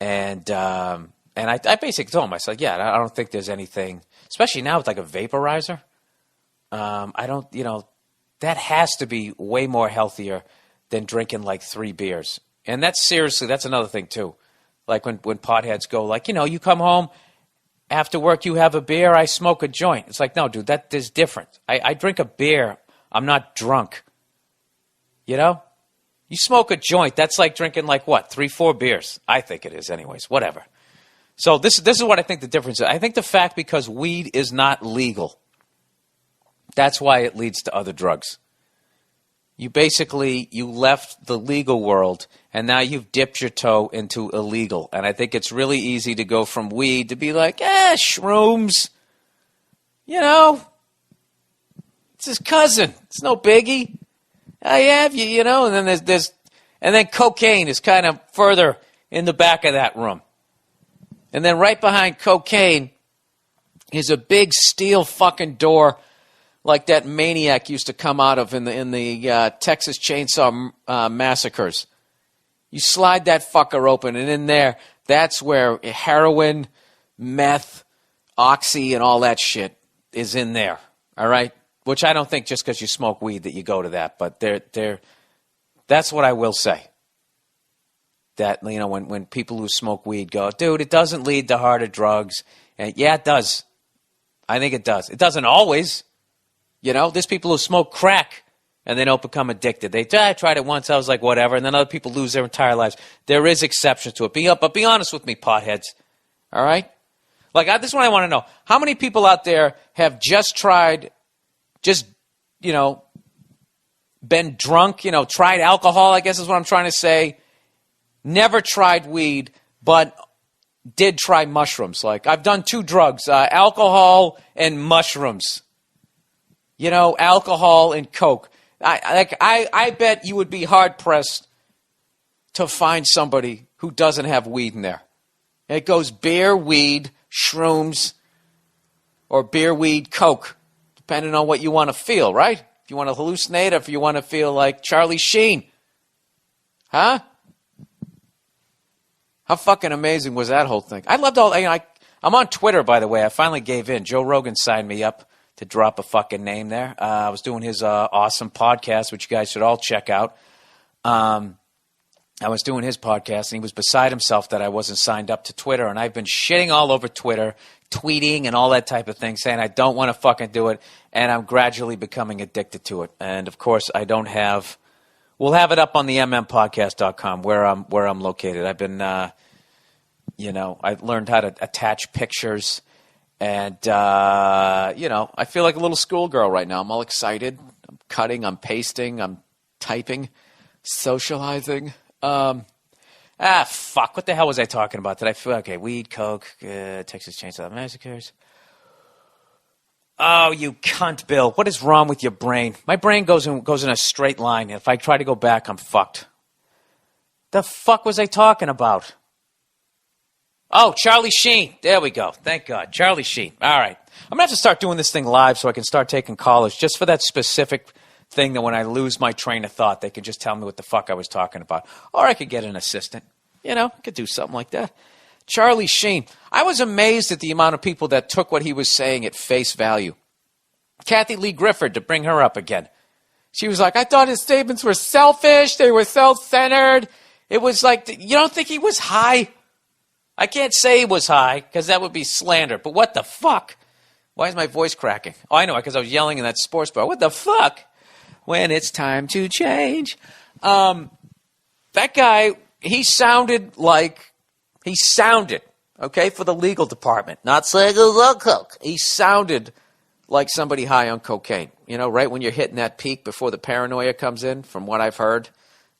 And I basically told him, I said, I don't think there's anything, especially now with like a vaporizer. I don't, that has to be way more healthier than drinking like 3 beers. And that's another thing too. Like when potheads go like, you come home after work, you have a beer, I smoke a joint. It's like, no, dude, that is different. I drink a beer. I'm not drunk. You smoke a joint. That's like drinking like what? 3, 4 beers. I think it is anyways, whatever. So this is what I think the difference is. I think the fact because weed is not legal, that's why it leads to other drugs. You left the legal world and now you've dipped your toe into illegal. And I think it's really easy to go from weed to be like, shrooms. It's his cousin. It's no biggie. I have you, and then and then cocaine is kind of further in the back of that room. And then right behind cocaine is a big steel fucking door like that maniac used to come out of in the Texas Chainsaw Massacres. You slide that fucker open, and in there, that's where heroin, meth, oxy, and all that shit is in there. All right? Which I don't think just because you smoke weed that you go to that, but that's what I will say. That, you know, when people who smoke weed go, dude, it doesn't lead to harder drugs. And yeah, it does. I think it does. It doesn't always. You know, there's people who smoke crack and they don't become addicted. I tried it once, I was like, whatever, and then other people lose their entire lives. There is exceptions to it. But be honest with me, potheads. All right? Like, this is what I want to know. How many people out there have tried, been drunk, tried alcohol, I guess is what I'm trying to say, never tried weed, but did try mushrooms. Like, I've done 2 drugs, alcohol and mushrooms. Alcohol and coke. I bet you would be hard-pressed to find somebody who doesn't have weed in there. It goes beer, weed, shrooms, or beer, weed, coke, depending on what you want to feel, right? If you want to hallucinate or if you want to feel like Charlie Sheen. Huh? How fucking amazing was that whole thing? I loved all... I'm on Twitter, by the way. I finally gave in. Joe Rogan signed me up to drop a fucking name there. I was doing his awesome podcast, which you guys should all check out. I was doing his podcast, and he was beside himself that I wasn't signed up to Twitter, and I've been shitting all over Twitter, tweeting and all that type of thing, saying I don't want to fucking do it, and I'm gradually becoming addicted to it. And, of course, I don't have... We'll have it up on the mmpodcast.com where I'm located. I've been, I learned how to attach pictures. And, I feel like a little schoolgirl right now. I'm all excited. I'm cutting, I'm pasting, I'm typing, socializing. Fuck. What the hell was I talking about? Okay, weed, coke, Texas Chainsaw Massacres. Oh, you cunt, Bill. What is wrong with your brain? My brain goes in a straight line. If I try to go back, I'm fucked. The fuck was I talking about? Oh, Charlie Sheen. There we go. Thank God. Charlie Sheen. All right. I'm going to have to start doing this thing live so I can start taking callers just for that specific thing that when I lose my train of thought, they can just tell me what the fuck I was talking about. Or I could get an assistant. I could do something like that. Charlie Sheen. I was amazed at the amount of people that took what he was saying at face value. Kathy Lee Gifford, to bring her up again. She was like, I thought his statements were selfish. They were self-centered. It was like, you don't think he was high? I can't say he was high because that would be slander. But what the fuck? Why is my voice cracking? Oh, I know, because I was yelling in that sports bar. What the fuck? When it's time to change. That guy, he sounded, okay, for the legal department. Not saying it was on coke. He sounded like somebody high on cocaine. Right when you're hitting that peak before the paranoia comes in, from what I've heard.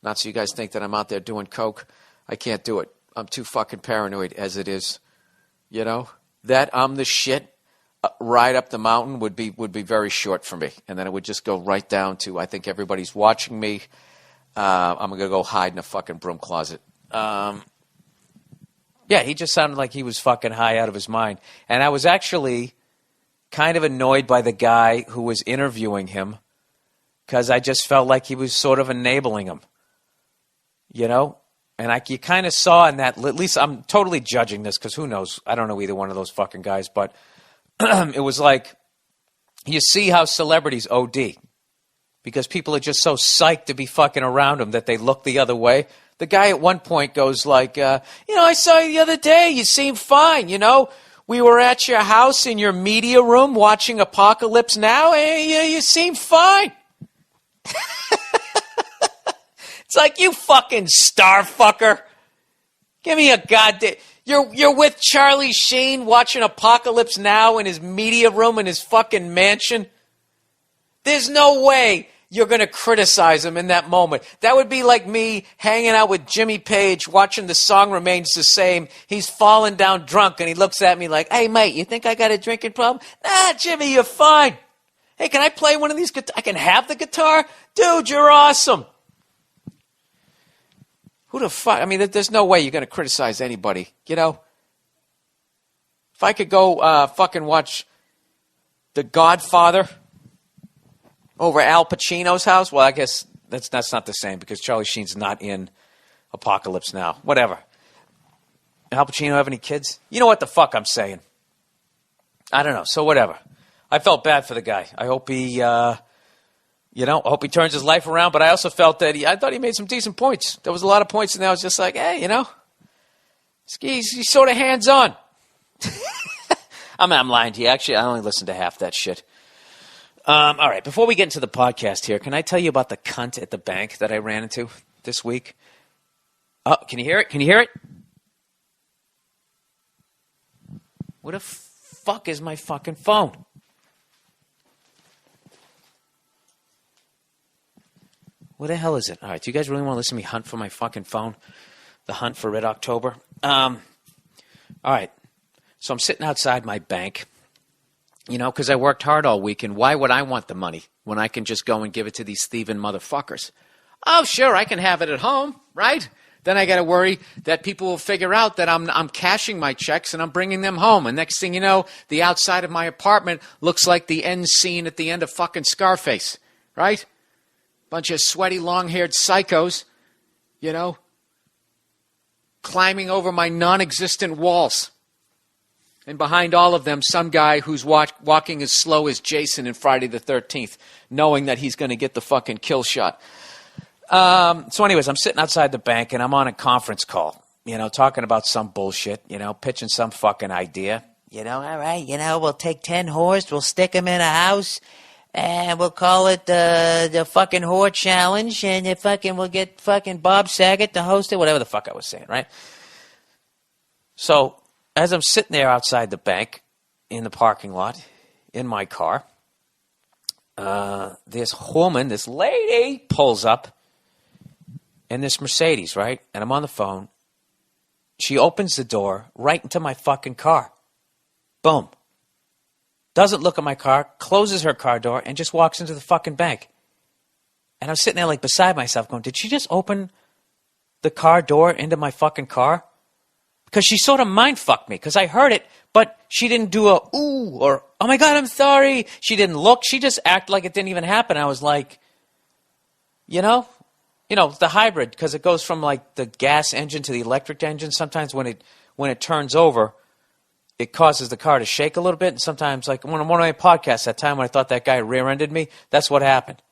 Not so you guys think that I'm out there doing coke. I can't do it. I'm too fucking paranoid as it is. That I'm the shit ride up the mountain would be very short for me. And then it would just go right down to, I think everybody's watching me. I'm going to go hide in a fucking broom closet. Yeah, he just sounded like he was fucking high out of his mind. And I was actually kind of annoyed by the guy who was interviewing him because I just felt like he was sort of enabling him. And you kind of saw in that, at least I'm totally judging this because who knows? I don't know either one of those fucking guys. But it was like, you see how celebrities OD because people are just so psyched to be fucking around them that they look the other way. The guy at one point goes like, I saw you the other day. You seem fine, We were at your house in your media room watching Apocalypse Now, and you seem fine. It's like, you fucking star fucker. Give me a goddamn... You're with Charlie Sheen watching Apocalypse Now in his media room in his fucking mansion. There's no way you're going to criticize him in that moment. That would be like me hanging out with Jimmy Page, watching The Song Remains the Same. He's falling down drunk, and he looks at me like, hey, mate, you think I got a drinking problem? Nah, Jimmy, you're fine. Hey, can I play one of these guitars? I can have the guitar? Dude, you're awesome. Who the fuck? I mean, there's no way you're going to criticize anybody, If I could go fucking watch The Godfather over Al Pacino's house. Well, I guess that's not the same because Charlie Sheen's not in Apocalypse Now. Whatever. Al Pacino have any kids? You know what the fuck I'm saying. I don't know. So whatever. I felt bad for the guy. I hope he, I hope he turns his life around. But I also felt that I thought he made some decent points. There was a lot of points, and I was just like, hey, he's sort of hands-on. I'm lying to you. Actually, I only listened to half that shit. All right. Before we get into the podcast here, can I tell you about the cunt at the bank that I ran into this week? Oh, can you hear it? Can you hear it? Where the fuck is my fucking phone? Where the hell is it? All right, do you guys really want to listen to me hunt for my fucking phone? The hunt for Red October? All right, so I'm sitting outside my bank, because I worked hard all week, and why would I want the money when I can just go and give it to these thieving motherfuckers? Oh, sure, I can have it at home, right? Then I got to worry that people will figure out that I'm cashing my checks and I'm bringing them home. And next thing you know, the outside of my apartment looks like the end scene at the end of fucking Scarface, right? Bunch of sweaty, long-haired psychos, climbing over my non-existent walls. And behind all of them, some guy who's walking as slow as Jason in Friday the 13th, knowing that he's going to get the fucking kill shot. So anyways, I'm sitting outside the bank and I'm on a conference call, talking about some bullshit, pitching some fucking idea. All right, we'll take 10 whores, we'll stick them in a house, and we'll call it the fucking whore challenge, and we'll get fucking Bob Saget to host it, whatever the fuck I was saying, right? So as I'm sitting there outside the bank in the parking lot in my car, this lady pulls up in this Mercedes, right? And I'm on the phone. She opens the door right into my fucking car. Boom. Doesn't look at my car, closes her car door, and just walks into the fucking bank. And I'm sitting there like beside myself going, did she just open the car door into my fucking car? Because she sort of mind-fucked me, because I heard it, but she didn't do a ooh or, oh my God, I'm sorry. She didn't look. She just acted like it didn't even happen. I was like, the hybrid, because it goes from like the gas engine to the electric engine. Sometimes when it turns over, it causes the car to shake a little bit. And sometimes, like on one of my podcasts, that time when I thought that guy rear-ended me, that's what happened.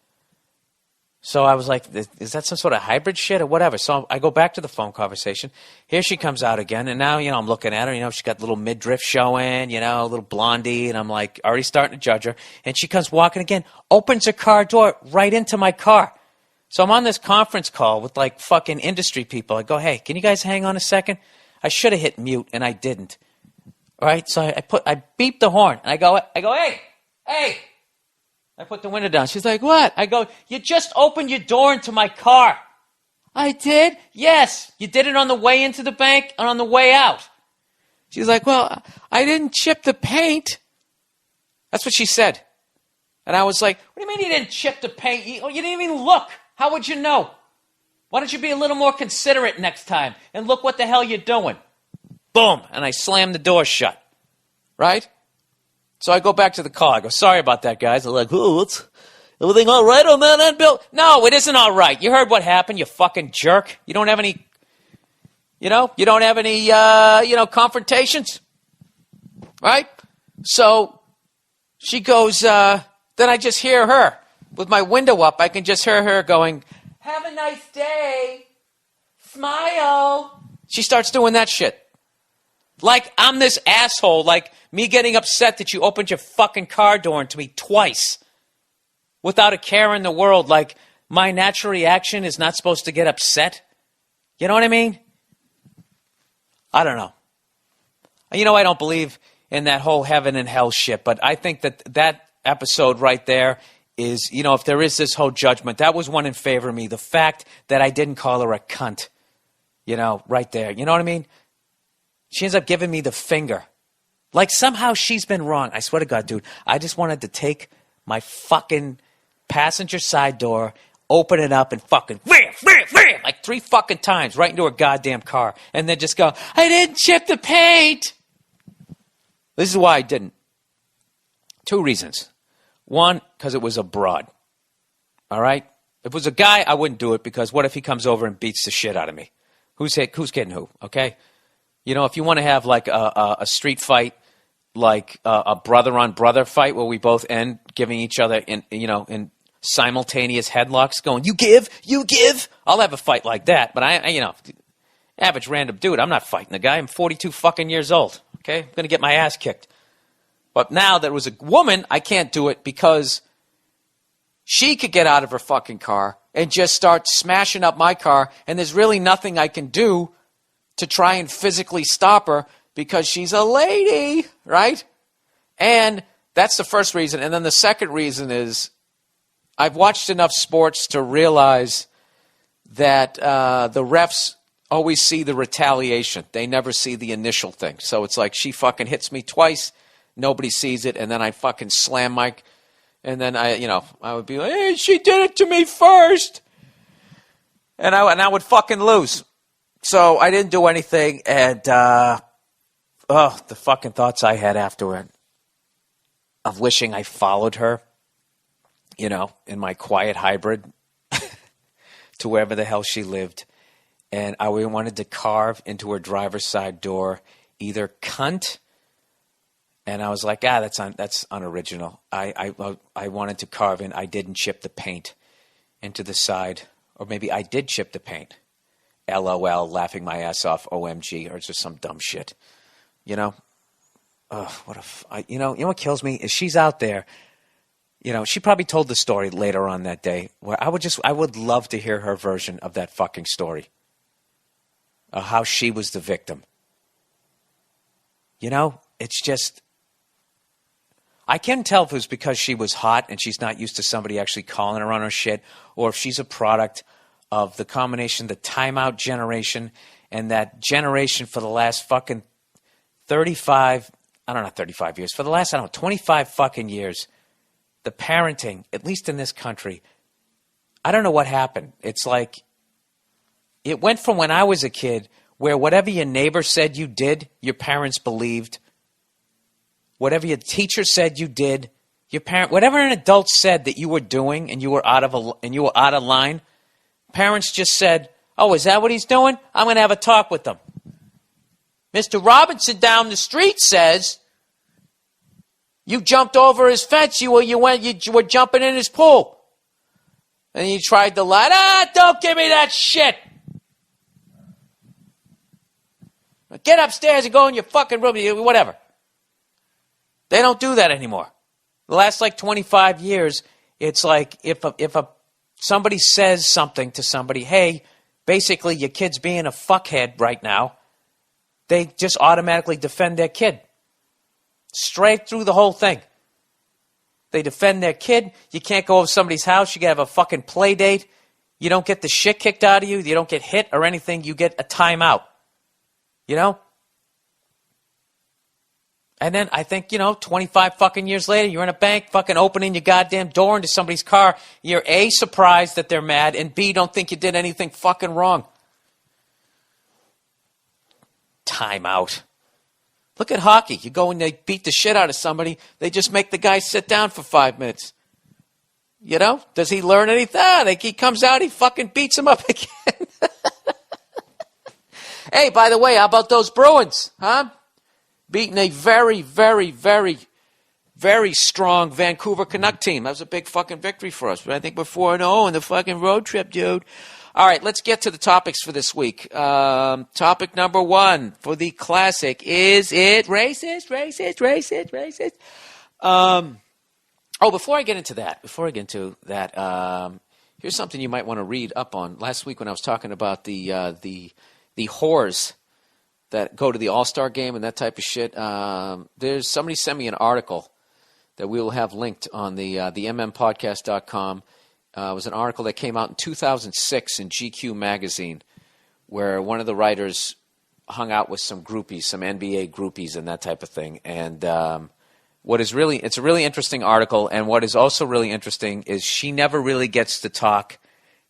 So I was like, is that some sort of hybrid shit or whatever? So I go back to the phone conversation. Here she comes out again. And now, I'm looking at her. She's got a little midriff showing, a little blondie. And I'm like already starting to judge her. And she comes walking again, opens her car door right into my car. So I'm on this conference call with like fucking industry people. I go, hey, can you guys hang on a second? I should have hit mute and I didn't. All right, so I beep the horn and I go, hey. I put the window down. She's like, what? I go, you just opened your door into my car. I did? Yes. You did it on the way into the bank and on the way out. She's like, well, I didn't chip the paint. That's what she said. And I was like, what do you mean you didn't chip the paint? You didn't even look. How would you know? Why don't you be a little more considerate next time and look what the hell you're doing? Boom. And I slammed the door shut. Right? So I go back to the call. I go, sorry about that, guys. They're like, Oh, what's everything all right on that end, Bill? no, it isn't all right. You heard what happened, you fucking jerk. You don't have any, confrontations. Right? So she goes, then I just hear her. With my window up, I can just hear her going, have a nice day. Smile. She starts doing that shit. Like I'm this asshole, like me getting upset that you opened your fucking car door into me twice without a care in the world. Like my natural reaction is not supposed to get upset. You know what I mean? I don't know. I don't believe in that whole heaven and hell shit, but I think that episode right there is, if there is this whole judgment, that was one in favor of me. The fact that I didn't call her a cunt, right there. You know what I mean? She ends up giving me the finger. Like somehow she's been wrong. I swear to God, dude, I just wanted to take my fucking passenger side door, open it up and fucking like 3 fucking times right into her goddamn car. And then just go, I didn't chip the paint. This is why I didn't. 2 reasons. One, because it was a broad. All right? If it was a guy, I wouldn't do it because what if he comes over and beats the shit out of me? Who's kidding who? Okay? You know, if you want to have like a street fight, like a brother on brother fight where we both end giving each other in simultaneous headlocks, going you give, I'll have a fight like that. But I average random dude, I'm not fighting the guy. I'm 42 fucking years old. Okay, I'm gonna get my ass kicked. But now that it was a woman, I can't do it because she could get out of her fucking car and just start smashing up my car, and there's really nothing I can do to try and physically stop her because she's a lady, right? And that's the first reason. And then the second reason is I've watched enough sports to realize that the refs always see the retaliation. They never see the initial thing. So it's like she fucking hits me twice, nobody sees it, and then I fucking slam Mike. And then I would be like, hey, she did it to me first. And I would fucking lose. So I didn't do anything, and the fucking thoughts I had afterward of wishing I followed her, in my quiet hybrid to wherever the hell she lived. And I wanted to carve into her driver's side door either cunt, and I was like, that's unoriginal. I wanted to carve in, I didn't chip the paint into the side, or maybe I did chip the paint. LOL, laughing my ass off, OMG, or just some dumb shit. You know what kills me is she's out there. She probably told the story later on that day where I would love to hear her version of that fucking story. How she was the victim. It's just, I can't tell if it was because she was hot and she's not used to somebody actually calling her on her shit, or if she's a product of the combination, the timeout generation, and that generation for the last fucking 35 years, for the last, 25 fucking years, the parenting, at least in this country, I don't know what happened. It's like, it went from when I was a kid where whatever your neighbor said you did, your parents believed. Whatever your teacher said you did, whatever an adult said that you were doing and you were out of line, parents just said, oh, is that what he's doing? I'm going to have a talk with him. Mr. Robinson down the street says you jumped over his fence. You were jumping in his pool. And you tried to lie. Don't give me that shit. Get upstairs and go in your fucking room, whatever. They don't do that anymore. The last 25 years, it's like if somebody says something to somebody, hey, basically your kid's being a fuckhead right now, they just automatically defend their kid. Straight through the whole thing. They defend their kid. You can't go over somebody's house. You can have a fucking play date. You don't get the shit kicked out of you. You don't get hit or anything. You get a timeout. And then I think, 25 fucking years later, you're in a bank fucking opening your goddamn door into somebody's car. You're A, surprised that they're mad, and B, don't think you did anything fucking wrong. Timeout. Look at hockey. You go and they beat the shit out of somebody. They just make the guy sit down for 5 minutes. Does he learn anything? He comes out, he fucking beats him up again. Hey, by the way, how about those Bruins, huh? Beating a very, very, very, very strong Vancouver Canuck team. That was a big fucking victory for us. But I think we're 4-0 in the fucking road trip, dude. All right, let's get to the topics for this week. Topic number 1 for the classic. Is it racist? Before I get into that, here's something you might want to read up on. Last week when I was talking about the whores that go to the All-Star game and that type of shit, there's somebody sent me an article that we will have linked on the mmpodcast.com. It was an article that came out in 2006 in GQ magazine, where one of the writers hung out with some groupies, some NBA groupies and that type of thing. And it's a really interesting article. And what is also really interesting is she never really gets to talk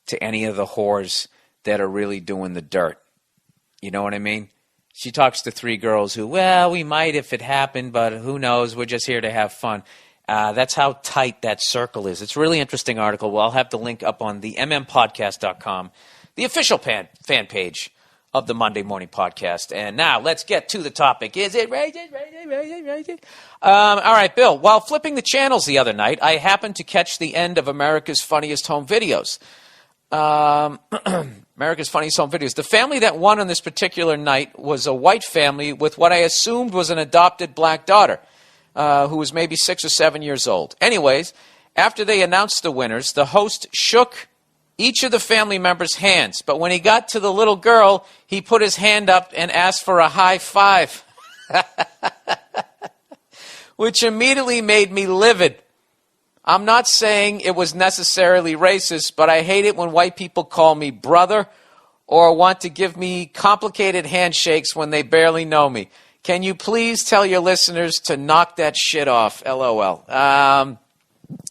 to any of the whores that are really doing the dirt. You know what I mean? She talks to 3 girls who, well, we might if it happened, but who knows? We're just here to have fun. That's how tight that circle is. It's a really interesting article. Well, I'll have the link up on the mmpodcast.com, the official fan page of the Monday Morning Podcast. And now let's get to the topic. Is it racist? All right, Bill. While flipping the channels the other night, I happened to catch the end of America's Funniest Home Videos. America's Funniest Home Videos. The family that won on this particular night was a white family with what I assumed was an adopted black daughter, who was maybe 6 or 7 years old. Anyways, after they announced the winners, the host shook each of the family members' hands. But when he got to the little girl, he put his hand up and asked for a high five, which immediately made me livid. I'm not saying it was necessarily racist, but I hate it when white people call me brother or want to give me complicated handshakes when they barely know me. Can you please tell your listeners to knock that shit off? LOL.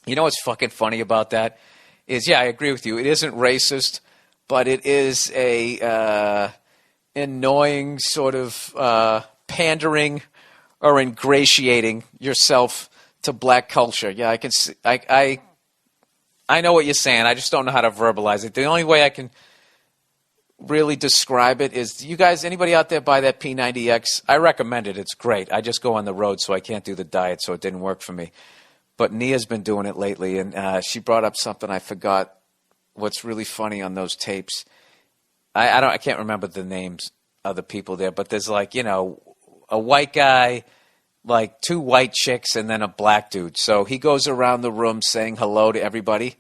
You know what's fucking funny about that? Is, yeah, I agree with you. It isn't racist, but it is a annoying sort of pandering or ingratiating yourself to black culture. Yeah, I can see, I know what you're saying. I just don't know how to verbalize it. The only way I can really describe it is, you guys, anybody out there buy that P90X? I recommend it. It's great. I just go on the road, so I can't do the diet, so it didn't work for me. But Nia's been doing it lately, and she brought up something I forgot. What's really funny on those tapes, I can't remember the names of the people there, but there's like, you know, a white guy, like 2 white chicks, and then a black dude. So he goes around the room saying hello to everybody.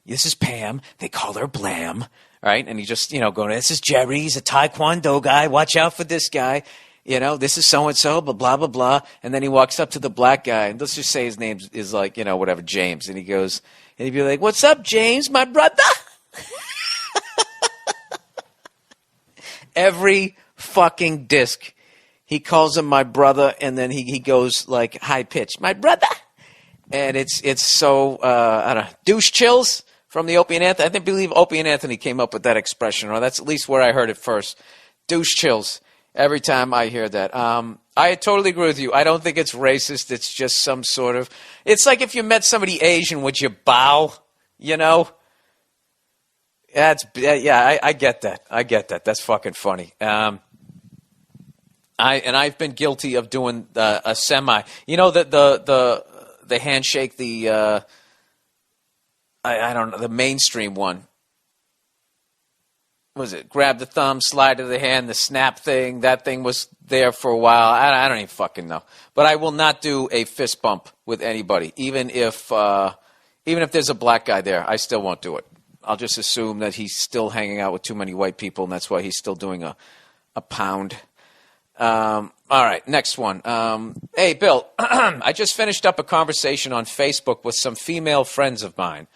This is Pam. They call her Blam, right? And he just, you know, going, this is Jerry. He's a Taekwondo guy. Watch out for this guy. You know, this is so-and-so, blah, blah, blah, blah. And then he walks up to the black guy, and let's just say his name is like, you know, whatever, James. And he goes, and he'd be like, what's up, James, my brother? Every fucking disc, he calls him my brother, and then he goes like high-pitched, my brother. And it's so, I don't know, douche chills from the Opie and Anthony. I believe Opie and Anthony came up with that expression, or that's at least where I heard it first. Douche chills. Every time I hear that. I totally agree with you. I don't think it's racist. It's just some sort of... It's like if you met somebody Asian, would you bow? You know? I get that. I get that. That's fucking funny. I've been guilty of doing a semi... You know, the handshake, I don't know, the mainstream one. Was it grab the thumb, slide of the hand, the snap thing? That thing was there for a while. I don't even fucking know. But I will not do a fist bump with anybody, even if there's a black guy there. I still won't do it. I'll just assume that he's still hanging out with too many white people, and that's why he's still doing a pound. All right, next one. Hey, Bill, I just finished up a conversation on Facebook with some female friends of mine.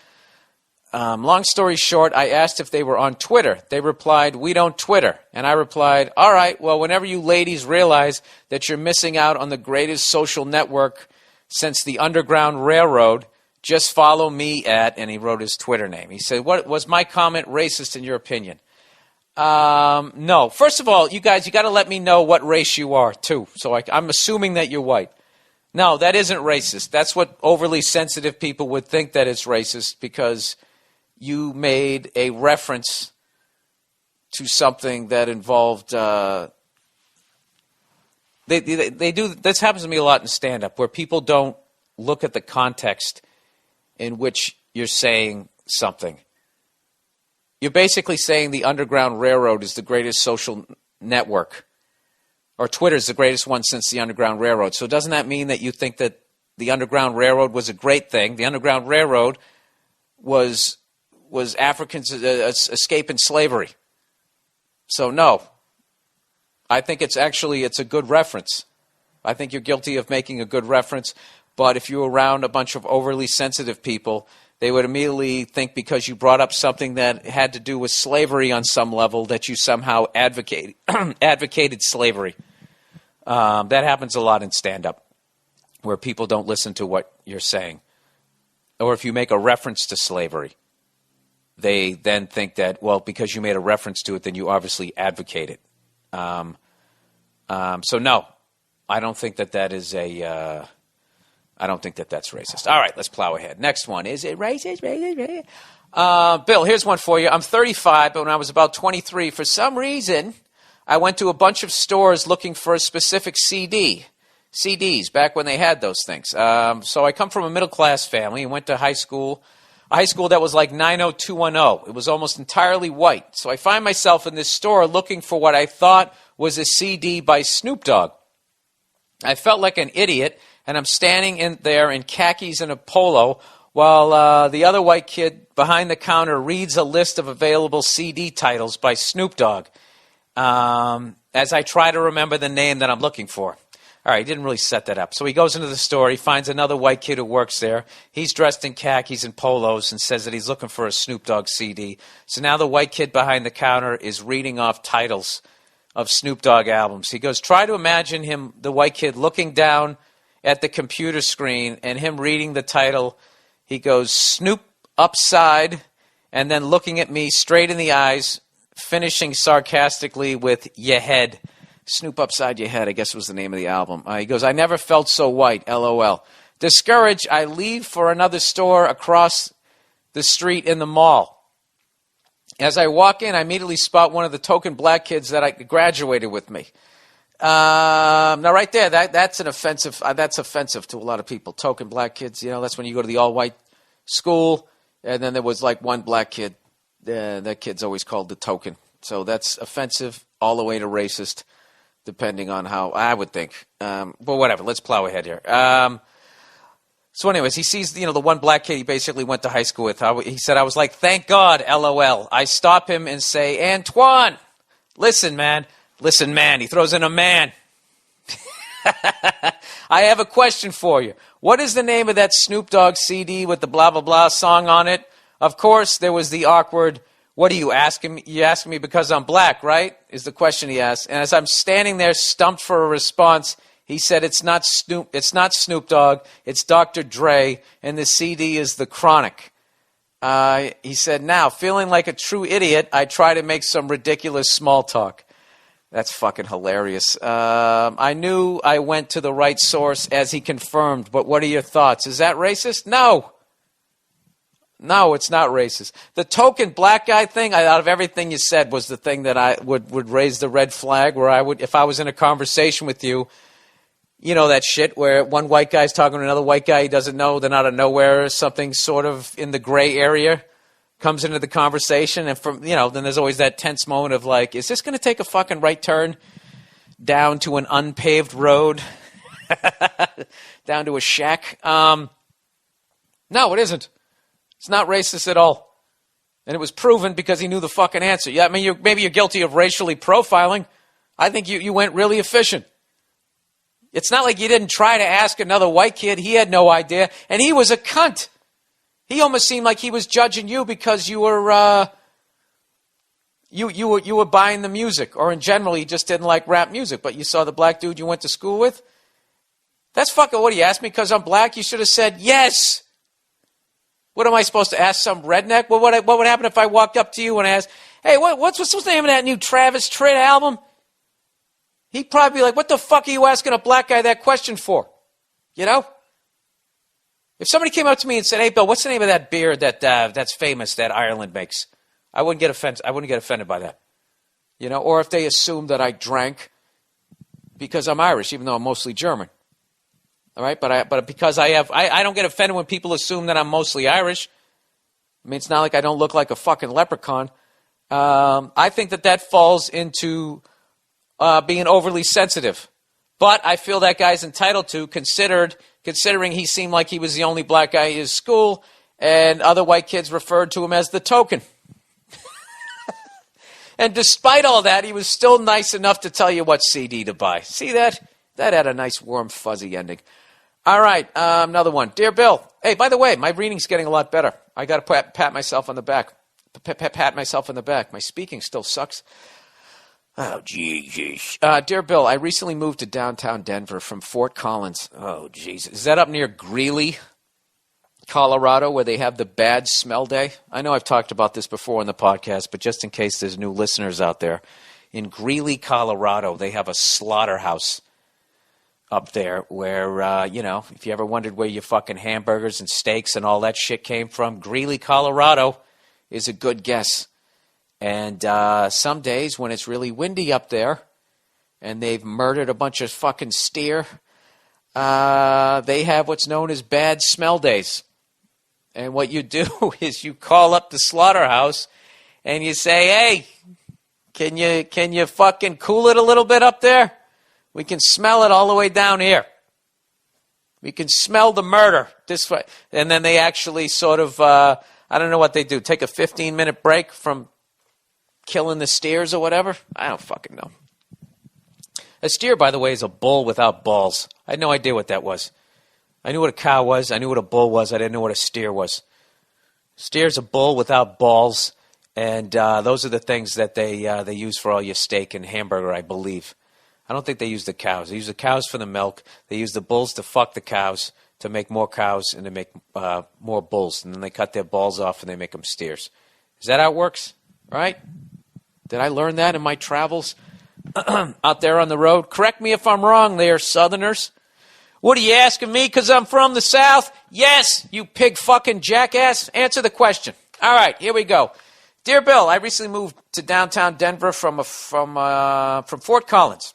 Long story short, I asked if they were on Twitter. They replied, we don't Twitter. And I replied, all right, well, whenever you ladies realize that you're missing out on the greatest social network since the Underground Railroad, just follow me at, and he wrote his Twitter name. He said, what was my comment racist in your opinion? No. First of all, you guys, you got to let me know what race you are, too. So I'm assuming that you're white. No, that isn't racist. That's what overly sensitive people would think that it's racist, because you made a reference to something that involved, they do, this happens to me a lot in stand-up, where people don't look at the context in which you're saying something. You're basically saying the Underground Railroad is the greatest social network, or Twitter is the greatest one since the Underground Railroad. So doesn't that mean that you think that the Underground Railroad was a great thing? The Underground Railroad was Africans escaping slavery. So no, I think it's a good reference. I think you're guilty of making a good reference, but if you're around a bunch of overly sensitive people, they would immediately think because you brought up something that had to do with slavery on some level that you somehow advocated slavery. That happens a lot in stand-up, where people don't listen to what you're saying. Or if you make a reference to slavery, they then think that, well, because you made a reference to it, then you obviously advocate it. So no, I don't think that is I don't think that that's racist. All right, let's plow ahead. Next one. Is it racist? Racist? Bill, here's one for you. I'm 35, but when I was about 23, for some reason, I went to a bunch of stores looking for a specific CDs, back when they had those things. So I come from a middle-class family and went to a high school that was like 90210. It was almost entirely white. So I find myself in this store looking for what I thought was a CD by Snoop Dogg. I felt like an idiot, and I'm standing in there in khakis and a polo while the other white kid behind the counter reads a list of available CD titles by Snoop Dogg as I try to remember the name that I'm looking for. All right, he didn't really set that up. So he goes into the store. He finds another white kid who works there. He's dressed in khakis and polos and says that he's looking for a Snoop Dogg CD. So now the white kid behind the counter is reading off titles of Snoop Dogg albums. He goes, try to imagine him, the white kid, looking down at the computer screen and him reading the title. He goes, Snoop Upside, and then looking at me straight in the eyes, finishing sarcastically with Ya Head. Snoop Upside Your Head, I guess was the name of the album. He goes, I never felt so white, LOL. Discouraged, I leave for another store across the street in the mall. As I walk in, I immediately spot one of the token black kids that I graduated with me. Now, right there, that's offensive to a lot of people. Token black kids, that's when you go to the all-white school, and then there was like one black kid. That kid's always called the token. So that's offensive all the way to racist, depending on how I would think. But whatever, let's plow ahead here. So anyways, he sees, the one black kid he basically went to high school with. He said, I was like, thank God, LOL. I stop him and say, Antoine, listen, man. He throws in a man. I have a question for you. What is the name of that Snoop Dogg CD with the blah, blah, blah song on it? Of course, there was the awkward, what are you asking? You asking me because I'm black, right? Is the question he asked. And as I'm standing there stumped for a response, he said, it's not Snoop Dogg, it's Dr. Dre, and the CD is The Chronic. He said, now, feeling like a true idiot, I try to make some ridiculous small talk. That's fucking hilarious. I knew I went to the right source, as he confirmed, but what are your thoughts? Is that racist? No, it's not racist. The token black guy thing, out of everything you said, was the thing that I would raise the red flag, where I would, if I was in a conversation with you, that shit where one white guy's talking to another white guy he doesn't know, then out of nowhere, something sort of in the gray area comes into the conversation, and then there's always that tense moment of like, is this going to take a fucking right turn down to an unpaved road, down to a shack? No, it isn't. It's not racist at all. And it was proven because he knew the fucking answer. Yeah, I mean, maybe you're guilty of racially profiling. I think you went really efficient. It's not like you didn't try to ask another white kid. He had no idea. And he was a cunt. He almost seemed like he was judging you because you were you were buying the music. Or in general, he just didn't like rap music. But you saw the black dude you went to school with? That's fucking what he asked me because I'm black. You should have said yes. What am I supposed to ask some redneck? What would happen if I walked up to you and asked, hey, what's the name of that new Travis Tritt album? He'd probably be like, what the fuck are you asking a black guy that question for? If somebody came up to me and said, hey, Bill, what's the name of that beer that's famous that Ireland makes? I wouldn't get offended by that. Or if they assumed that I drank because I'm Irish, even though I'm mostly German. All right, but because I don't get offended when people assume that I'm mostly Irish. I mean, it's not like I don't look like a fucking leprechaun. I think that falls into being overly sensitive. But I feel that guy's entitled to, considering he seemed like he was the only black guy in his school, and other white kids referred to him as the token. And despite all that, he was still nice enough to tell you what CD to buy. See that? That had a nice, warm, fuzzy ending. All right, another one. Dear Bill, hey, by the way, my reading's getting a lot better. I got to pat myself on the back. Pat myself on the back. My speaking still sucks. Oh, Jesus. Dear Bill, I recently moved to downtown Denver from Fort Collins. Oh, Jesus. Is that up near Greeley, Colorado, where they have the bad smell day? I know I've talked about this before on the podcast, but just in case there's new listeners out there, in Greeley, Colorado, they have a slaughterhouse. up there where, if you ever wondered where your fucking hamburgers and steaks and all that shit came from, Greeley, Colorado is a good guess. And some days when it's really windy up there and they've murdered a bunch of fucking steer, they have what's known as bad smell days. And what you do is you call up the slaughterhouse and you say, hey, can you fucking cool it a little bit up there? We can smell it all the way down here. We can smell the murder this way. And then they actually sort of, I don't know what they do, take a 15-minute break from killing the steers or whatever. I don't fucking know. A steer, by the way, is a bull without balls. I had no idea what that was. I knew what a cow was. I knew what a bull was. I didn't know what a steer was. Steer's a bull without balls, and those are the things that they use for all your steak and hamburger, I believe. I don't think they use the cows. They use the cows for the milk. They use the bulls to fuck the cows, to make more cows, and to make more bulls. And then they cut their balls off and they make them steers. Is that how it works? Right? Did I learn that in my travels out there on the road? Correct me if I'm wrong there, Southerners. What are you asking me because I'm from the South? Yes, you pig fucking jackass. Answer the question. All right, here we go. Dear Bill, I recently moved to downtown Denver from Fort Collins,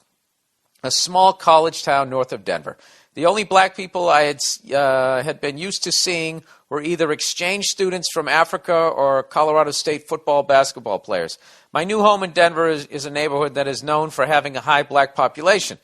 a small college town north of Denver. The only black people I had been used to seeing were either exchange students from Africa or Colorado State football, basketball players. My new home in Denver is a neighborhood that is known for having a high black population.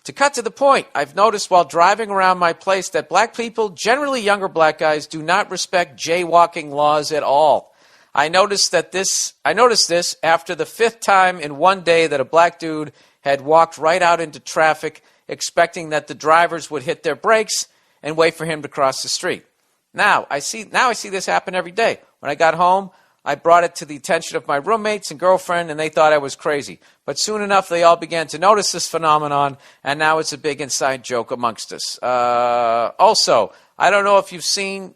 To cut to the point, I've noticed while driving around my place that black people, generally younger black guys, do not respect jaywalking laws at all. I noticed this after the 5th time in one day that a black dude had walked right out into traffic, expecting that the drivers would hit their brakes and wait for him to cross the street. Now I see this happen every day. When I got home, I brought it to the attention of my roommates and girlfriend, and they thought I was crazy. But soon enough, they all began to notice this phenomenon, and now it's a big inside joke amongst us. Also, I don't know if you've seen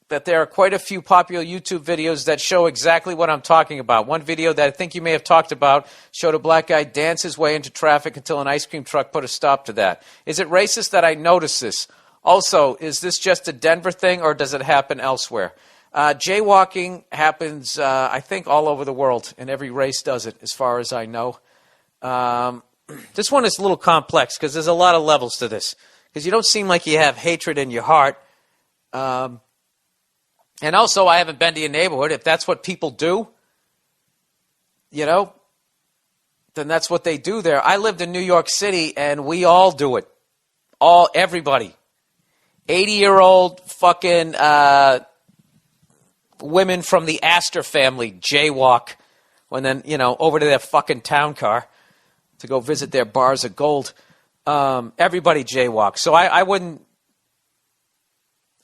that there are quite a few popular YouTube videos that show exactly what I'm talking about. One video that I think you may have talked about showed a black guy dance his way into traffic until an ice cream truck put a stop to that. Is it racist that I notice this? Also, is this just a Denver thing, or does it happen elsewhere? Jaywalking happens, I think, all over the world, and every race does it, as far as I know. This one is a little complex, because there's a lot of levels to this. Because you don't seem like you have hatred in your heart. And also, I haven't been to your neighborhood. If that's what people do, then that's what they do there. I lived in New York City, and we all do it. Everybody. 80-year-old fucking women from the Astor family jaywalk over to their fucking town car to go visit their bars of gold. Everybody jaywalks. So I wouldn't,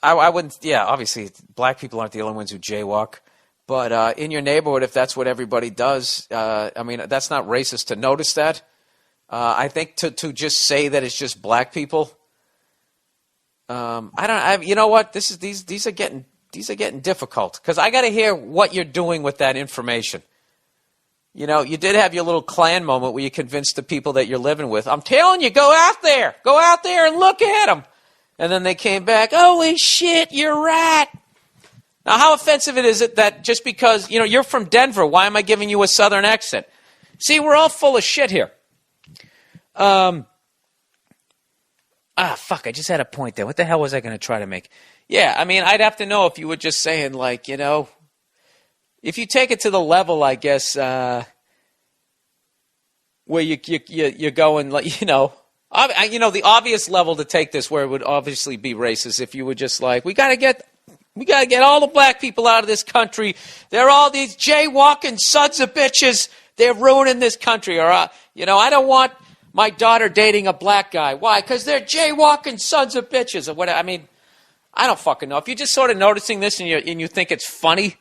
obviously black people aren't the only ones who jaywalk. But in your neighborhood, if that's what everybody does, that's not racist to notice that. I think to just say that it's just black people, you know what? These are getting difficult because I got to hear what you're doing with that information. You did have your little Klan moment where you convinced the people that you're living with. I'm telling you, go out there and look at them. And then they came back, holy shit, you're right. Now, how offensive is it that just because, you're from Denver, why am I giving you a southern accent? See, we're all full of shit here. Fuck, I just had a point there. What the hell was I going to try to make? Yeah, I'd have to know if you were just saying, if you take it to the level, I guess, where you're going, the obvious level to take this where it would obviously be racist if you were just like, we got to get all the black people out of this country. They're all these jaywalking sons of bitches. They're ruining this country. Or, I don't want my daughter dating a black guy. Why? Because they're jaywalking sons of bitches. Or what? I don't fucking know. If you're just sort of noticing this and you think it's funny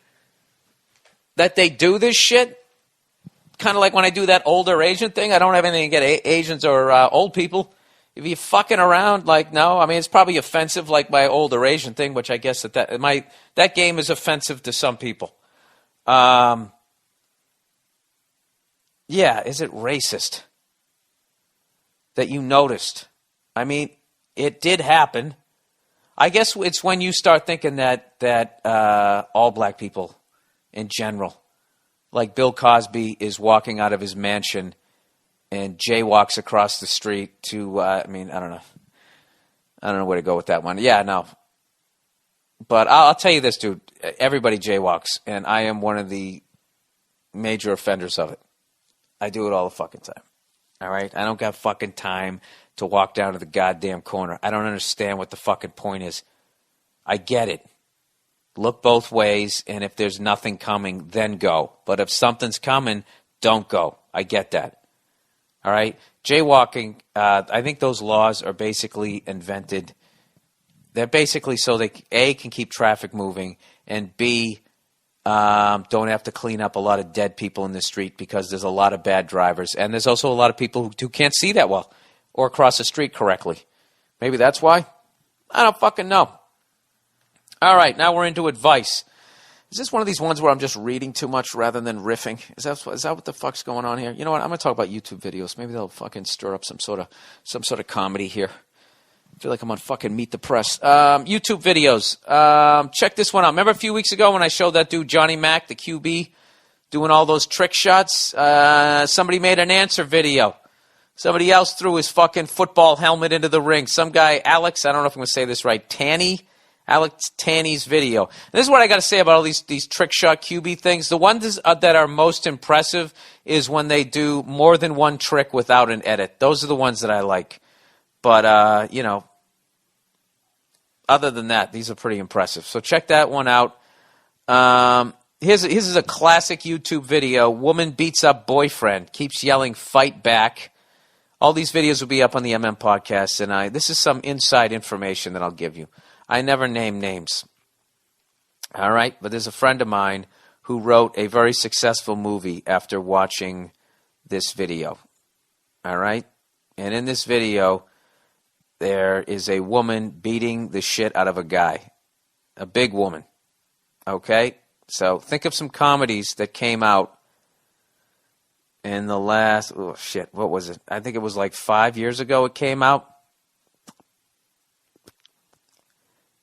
that they do this shit, kind of like when I do that older Asian thing, I don't have anything against Asians or old people. If you're fucking around, no. It's probably offensive, like my older Asian thing, which I guess that game is offensive to some people. Yeah, is it racist that you noticed? I mean, it did happen. I guess it's when you start thinking that all black people in general, like Bill Cosby is walking out of his mansion and jaywalks across the street to, I don't know. I don't know where to go with that one. Yeah, no. But I'll tell you this, dude. Everybody jaywalks, and I am one of the major offenders of it. I do it all the fucking time. All right? I don't got fucking time to walk down to the goddamn corner. I don't understand what the fucking point is. I get it. Look both ways, and if there's nothing coming, then go. But if something's coming, don't go. I get that. All right? Jaywalking, I think those laws are basically invented. They're basically so they, A, can keep traffic moving, and B, don't have to clean up a lot of dead people in the street because there's a lot of bad drivers. And there's also a lot of people who can't see that well or cross the street correctly. Maybe that's why? I don't fucking know. All right, now we're into advice. Is this one of these ones where I'm just reading too much rather than riffing? Is that what the fuck's going on here? You know what? I'm going to talk about YouTube videos. Maybe they'll fucking stir up some sort of comedy here. I feel like I'm on fucking Meet the Press. YouTube videos. Check this one out. Remember a few weeks ago when I showed that dude Johnny Mac, the QB, doing all those trick shots? Somebody made an answer video. Somebody else threw his fucking football helmet into the ring. Some guy, Alex, I don't know if I'm going to say this right, Alex Tanny's video. And this is what I got to say about all these trick shot QB things. The ones that are most impressive is when they do more than one trick without an edit. Those are the ones that I like. But, other than that, these are pretty impressive. So check that one out. Here's a classic YouTube video. Woman beats up boyfriend, keeps yelling, fight back. All these videos will be up on the MM podcast, and this is some inside information that I'll give you. I never name names. All right? But there's a friend of mine who wrote a very successful movie after watching this video. All right? And in this video, there is a woman beating the shit out of a guy. A big woman. Okay? So think of some comedies that came out in the last, what was it? I think it was like 5 years ago it came out.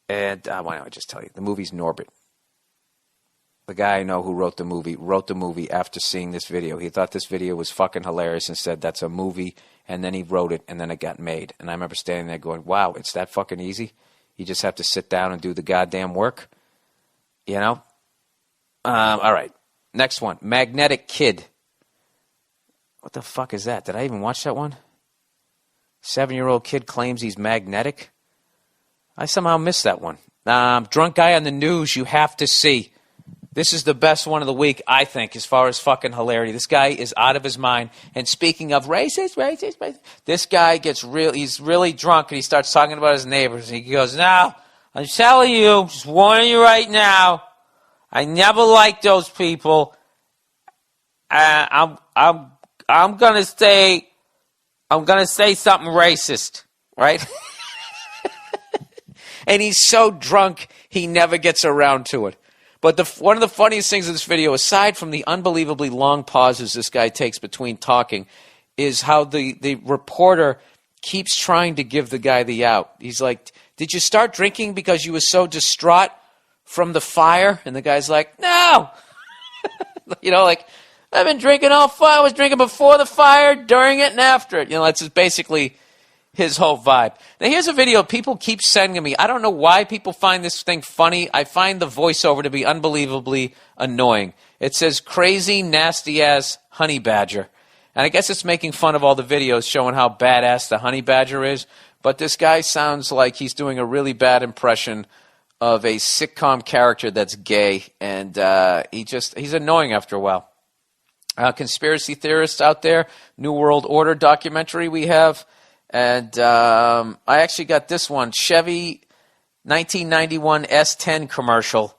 And why don't I just tell you? The movie's Norbit. The guy I know who wrote the movie after seeing this video. He thought this video was fucking hilarious and said, that's a movie. And then he wrote it, and then it got made. And I remember standing there going, wow, it's that fucking easy? You just have to sit down and do the goddamn work? You know? All right. Next one. Magnetic Kid. What the fuck is that? Did I even watch that one? 7-year-old kid claims he's magnetic? I somehow missed that one. Drunk guy on the news you have to see. This is the best one of the week, I think, as far as fucking hilarity. This guy is out of his mind. And speaking of racist, this guy he's really drunk, and he starts talking about his neighbors. And he goes, now, I'm telling you, just warning you right now, I never liked those people. I'm gonna say something racist, right? And he's so drunk, he never gets around to it. But one of the funniest things in this video, aside from the unbelievably long pauses this guy takes between talking, is how the reporter keeps trying to give the guy the out. He's like, did you start drinking because you were so distraught from the fire? And the guy's like, no. You know, like, I've been drinking all fire. I was drinking before the fire, during it, and after it. You know, that's just basically his whole vibe. Now, here's a video people keep sending me. I don't know why people find this thing funny. I find the voiceover to be unbelievably annoying. It says, crazy, nasty-ass honey badger. And I guess it's making fun of all the videos showing how badass the honey badger is. But this guy sounds like he's doing a really bad impression of a sitcom character that's gay. And he's annoying after a while. Conspiracy theorists out there, New World Order documentary we have. And I actually got this one, Chevy 1991 S10 commercial.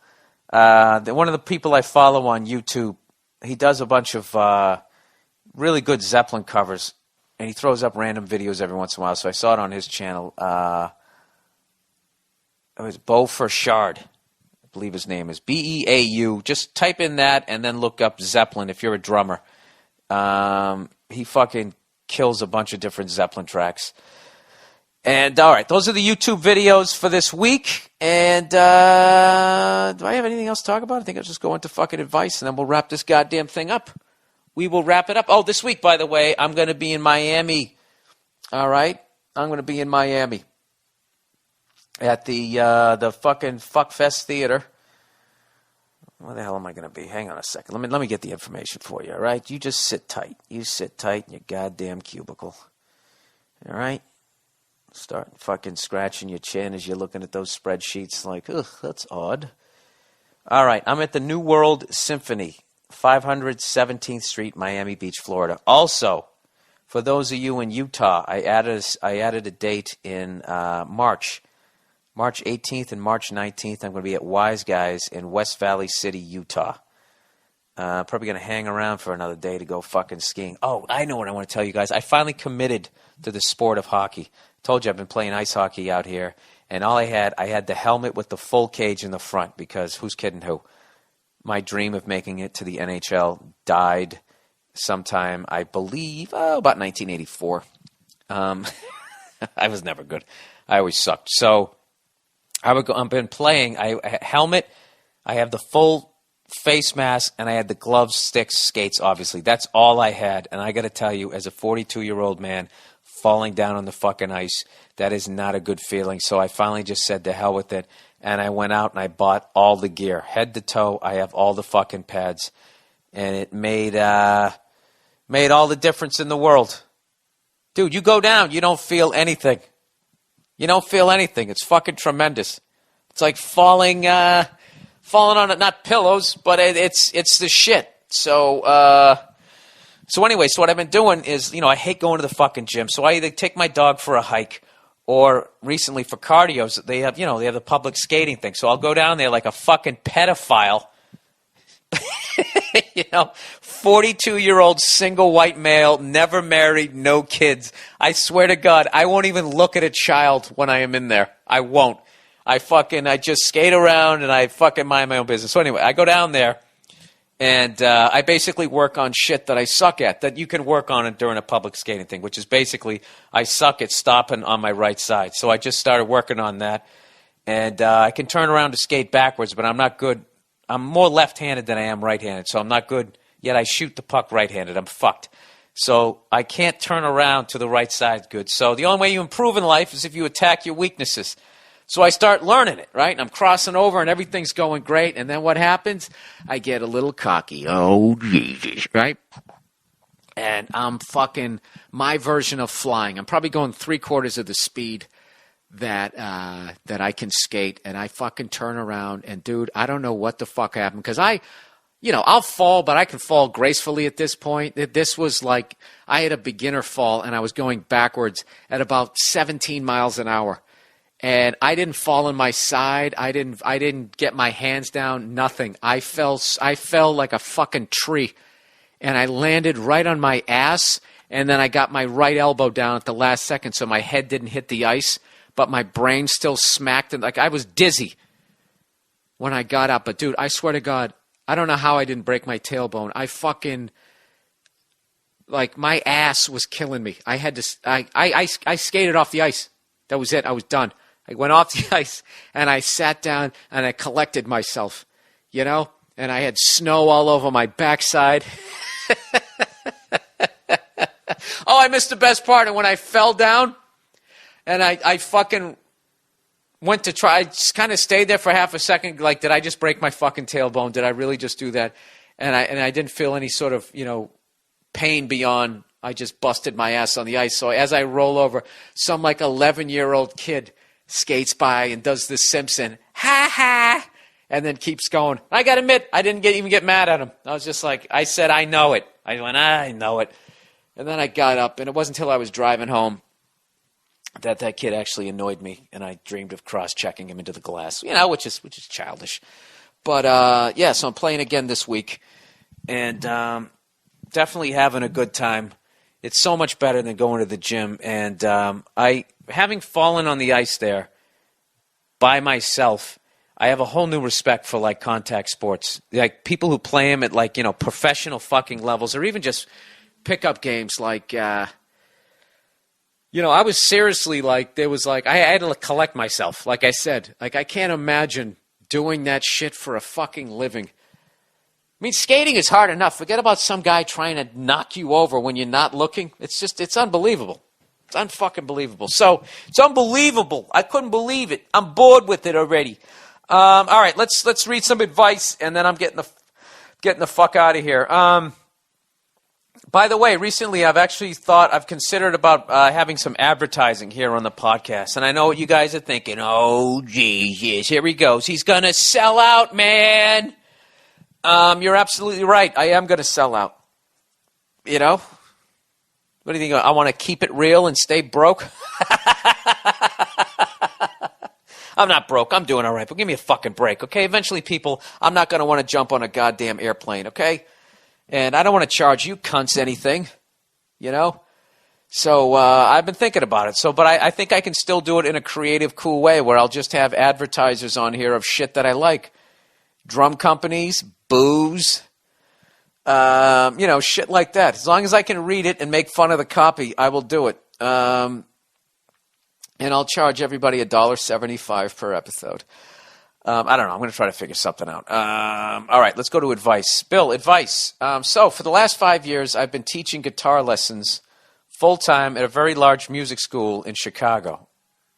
One of the people I follow on YouTube, he does a bunch of really good Zeppelin covers, and he throws up random videos every once in a while. So I saw it on his channel. It was Beau Ferchard, I believe his name is Beau. Just type in that and then look up Zeppelin if you're a drummer. He fucking kills a bunch of different Zeppelin tracks. And all right, those are the YouTube videos for this week. And do I have anything else to talk about? I think I'll just go into fucking advice, and then we'll wrap this goddamn thing up. We will wrap it up. Oh, this week, by the way, I'm going to be in Miami. All right, I'm going to be in Miami at the fucking Fuckfest Theater. Where the hell am I going to be? Hang on a second. Let me get the information for you. All right, you just sit tight. You sit tight in your goddamn cubicle. All right. Start fucking scratching your chin as you're looking at those spreadsheets like, ugh, that's odd. All right, I'm at the New World Symphony, 517th Street, Miami Beach, Florida. Also, for those of you in Utah, I added a date in March 18th and March 19th. I'm going to be at Wise Guys in West Valley City, Utah. Probably going to hang around for another day to go fucking skiing. Oh, I know what I want to tell you guys. I finally committed to the sport of hockey. Told you I've been playing ice hockey out here, and I had the helmet with the full cage in the front because who's kidding who? My dream of making it to the NHL died sometime, I believe, about 1984. I was never good. I always sucked. So I've been playing. Helmet. I have the full face mask, and I had the gloves, sticks, skates. Obviously, that's all I had. And I got to tell you, as a 42-year-old man, falling down on the fucking ice, that is not a good feeling. So I finally just said to hell with it, and I went out and I bought all the gear, head to toe. I have all the fucking pads, and it made all the difference in the world. Dude, you go down, you don't feel anything. You don't feel anything. It's fucking tremendous. It's like falling on not pillows, but it's the shit. So anyway, what I've been doing is, I hate going to the fucking gym. So I either take my dog for a hike, or recently for cardio, they have the public skating thing. So I'll go down there like a fucking pedophile. 42-year-old single white male, never married, no kids. I swear to God, I won't even look at a child when I am in there. I won't. I just skate around and I fucking mind my own business. So anyway, I go down there. And I basically work on shit that I suck at, that you can work on it during a public skating thing, which is basically I suck at stopping on my right side. So I just started working on that. And I can turn around to skate backwards, but I'm not good. I'm more left-handed than I am right-handed, so I'm not good. Yet I shoot the puck right-handed. I'm fucked. So I can't turn around to the right side good. So the only way you improve in life is if you attack your weaknesses. So I start learning it, right? And I'm crossing over and everything's going great. And then what happens? I get a little cocky. Oh, Jesus, right? And I'm fucking my version of flying. I'm probably going 3/4 of the speed that I can skate. And I fucking turn around. And, dude, I don't know what the fuck happened. Because I'll fall, but I can fall gracefully at this point. This was like I had a beginner fall, and I was going backwards at about 17 miles an hour. And I didn't fall on my side. I didn't get my hands down. Nothing. I fell like a fucking tree, and I landed right on my ass. And then I got my right elbow down at the last second, so my head didn't hit the ice, but my brain still smacked. And like I was dizzy when I got up. But dude, I swear to God, I don't know how I didn't break my tailbone. I fucking my ass was killing me. I had to. I skated off the ice. That was it. I was done. I went off the ice, and I sat down, and I collected myself, and I had snow all over my backside. Oh, I missed the best part. And when I fell down, and I fucking went to try, I just kind of stayed there for half a second, like, did I just break my fucking tailbone? Did I really just do that? And I didn't feel any sort of, pain beyond I just busted my ass on the ice. So as I roll over, some 11-year-old kid skates by and does the Simpson, ha ha, and then keeps going. I got to admit, I didn't even get mad at him. I was just like, I said, I know it. I went, I know it. And then I got up, and it wasn't until I was driving home that kid actually annoyed me, and I dreamed of cross-checking him into the glass, which is childish. But, so I'm playing again this week, and definitely having a good time. It's so much better than going to the gym. And having fallen on the ice there by myself, I have a whole new respect for contact sports. Like people who play them at professional fucking levels, or even just pickup games I was seriously like, I had to collect myself. Like I said, like I can't imagine doing that shit for a fucking living. I mean, skating is hard enough. Forget about some guy trying to knock you over when you're not looking. It's unbelievable. It's unfucking believable. So, it's unbelievable. I couldn't believe it. I'm bored with it already. All right, let's read some advice, and then I'm getting the fuck out of here. By the way, recently I've considered about having some advertising here on the podcast. And I know what you guys are thinking. Oh, Jesus, here he goes. He's going to sell out, man. You're absolutely right. I am going to sell out. What do you think? I want to keep it real and stay broke? I'm not broke. I'm doing all right. But give me a fucking break, okay? Eventually, people, I'm not going to want to jump on a goddamn airplane, okay? And I don't want to charge you cunts anything, So I've been thinking about it. But I think I can still do it in a creative, cool way where I'll just have advertisers on here of shit that I like. Drum companies, booze, shit like that. As long as I can read it and make fun of the copy, I will do it. And I'll charge everybody $1.75 per episode. I don't know. I'm going to try to figure something out. All right, let's go to advice. Bill, advice. So for the last 5 years, I've been teaching guitar lessons full-time at a very large music school in Chicago.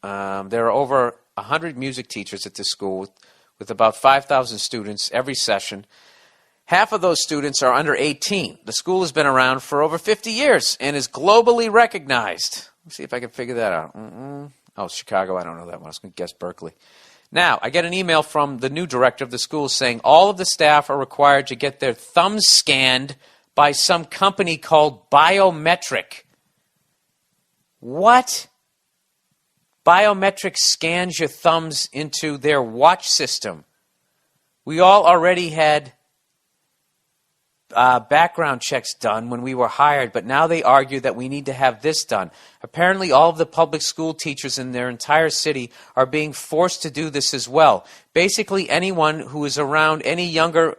There are over 100 music teachers at this school with about 5,000 students every session. Half of those students are under 18. The school has been around for over 50 years and is globally recognized. Let's see if I can figure that out. Oh, Chicago, I don't know that one. I was going to guess Berkeley. Now, I get an email from the new director of the school saying all of the staff are required to get their thumbs scanned by some company called Biometric. What? Biometric scans your thumbs into their watch system. We all already had background checks done when we were hired, but now they argue that we need to have this done. Apparently, all of the public school teachers in their entire city are being forced to do this as well. Basically, anyone who is around any younger,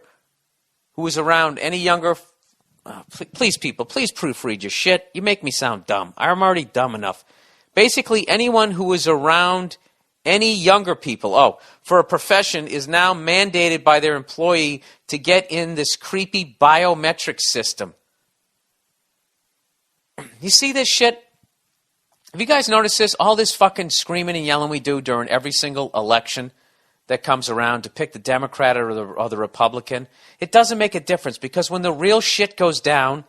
please people, please proofread your shit. You make me sound dumb. I'm already dumb enough. Basically, anyone who is around any younger people, for a profession, is now mandated by their employee to get in this creepy biometric system. You see this shit? Have you guys noticed this? All this fucking screaming and yelling we do during every single election that comes around to pick the Democrat or the Republican, it doesn't make a difference because when the real shit goes down,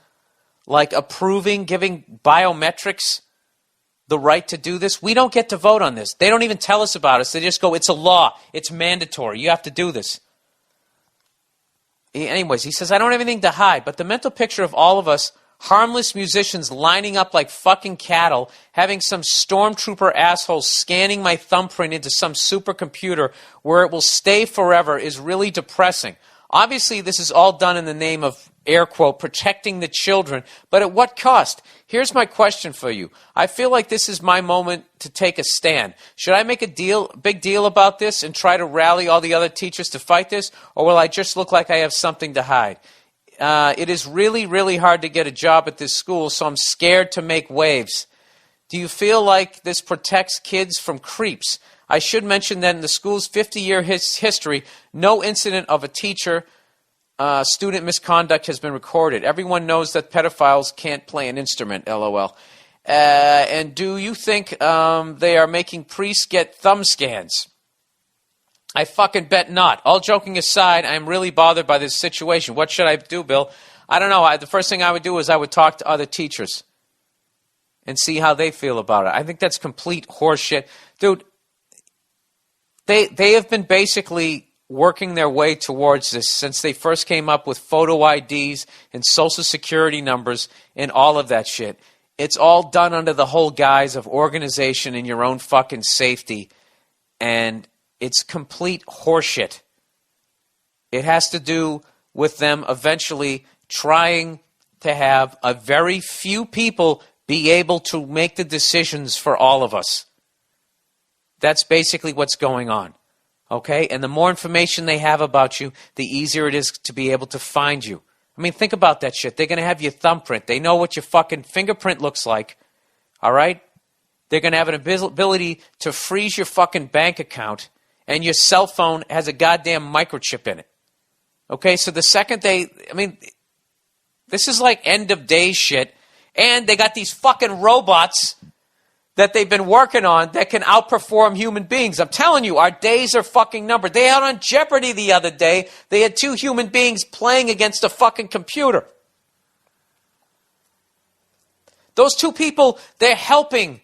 like giving biometrics the right to do this, we don't get to vote on this. They don't even tell us about it. They just go, it's a law. It's mandatory. You have to do this. Anyways, he says, I don't have anything to hide, but the mental picture of all of us harmless musicians lining up like fucking cattle, having some stormtrooper asshole scanning my thumbprint into some supercomputer where it will stay forever is really depressing. Obviously, this is all done in the name of, air quote, protecting the children, but at what cost? Here's my question for you. I feel like this is my moment to take a stand. Should I make a big deal about this and try to rally all the other teachers to fight this, or will I just look like I have something to hide? It is really, really hard to get a job at this school, so I'm scared to make waves. Do you feel like this protects kids from creeps? I should mention that in the school's 50-year history, no incident of a teacher student misconduct has been recorded. Everyone knows that pedophiles can't play an instrument, LOL. And do you think they are making priests get thumb scans? I fucking bet not. All joking aside, I'm really bothered by this situation. What should I do, Bill? I don't know. The first thing I would do is I would talk to other teachers and see how they feel about it. I think that's complete horseshit. Dude, they have been basically working their way towards this since they first came up with photo IDs and social security numbers and all of that shit. It's all done under the whole guise of organization and your own fucking safety. And it's complete horseshit. It has to do with them eventually trying to have a very few people be able to make the decisions for all of us. That's basically what's going on. Okay? And the more information they have about you, the easier it is to be able to find you. I mean, think about that shit. They're going to have your thumbprint. They know what your fucking fingerprint looks like. All right? They're going to have an ability to freeze your fucking bank account, and your cell phone has a goddamn microchip in it. Okay, so the second this is like end of days shit, and they got these fucking robots that they've been working on that can outperform human beings. I'm telling you, our days are fucking numbered. They had on Jeopardy the other day. They had 2 human beings playing against a fucking computer. Those 2 people, they're helping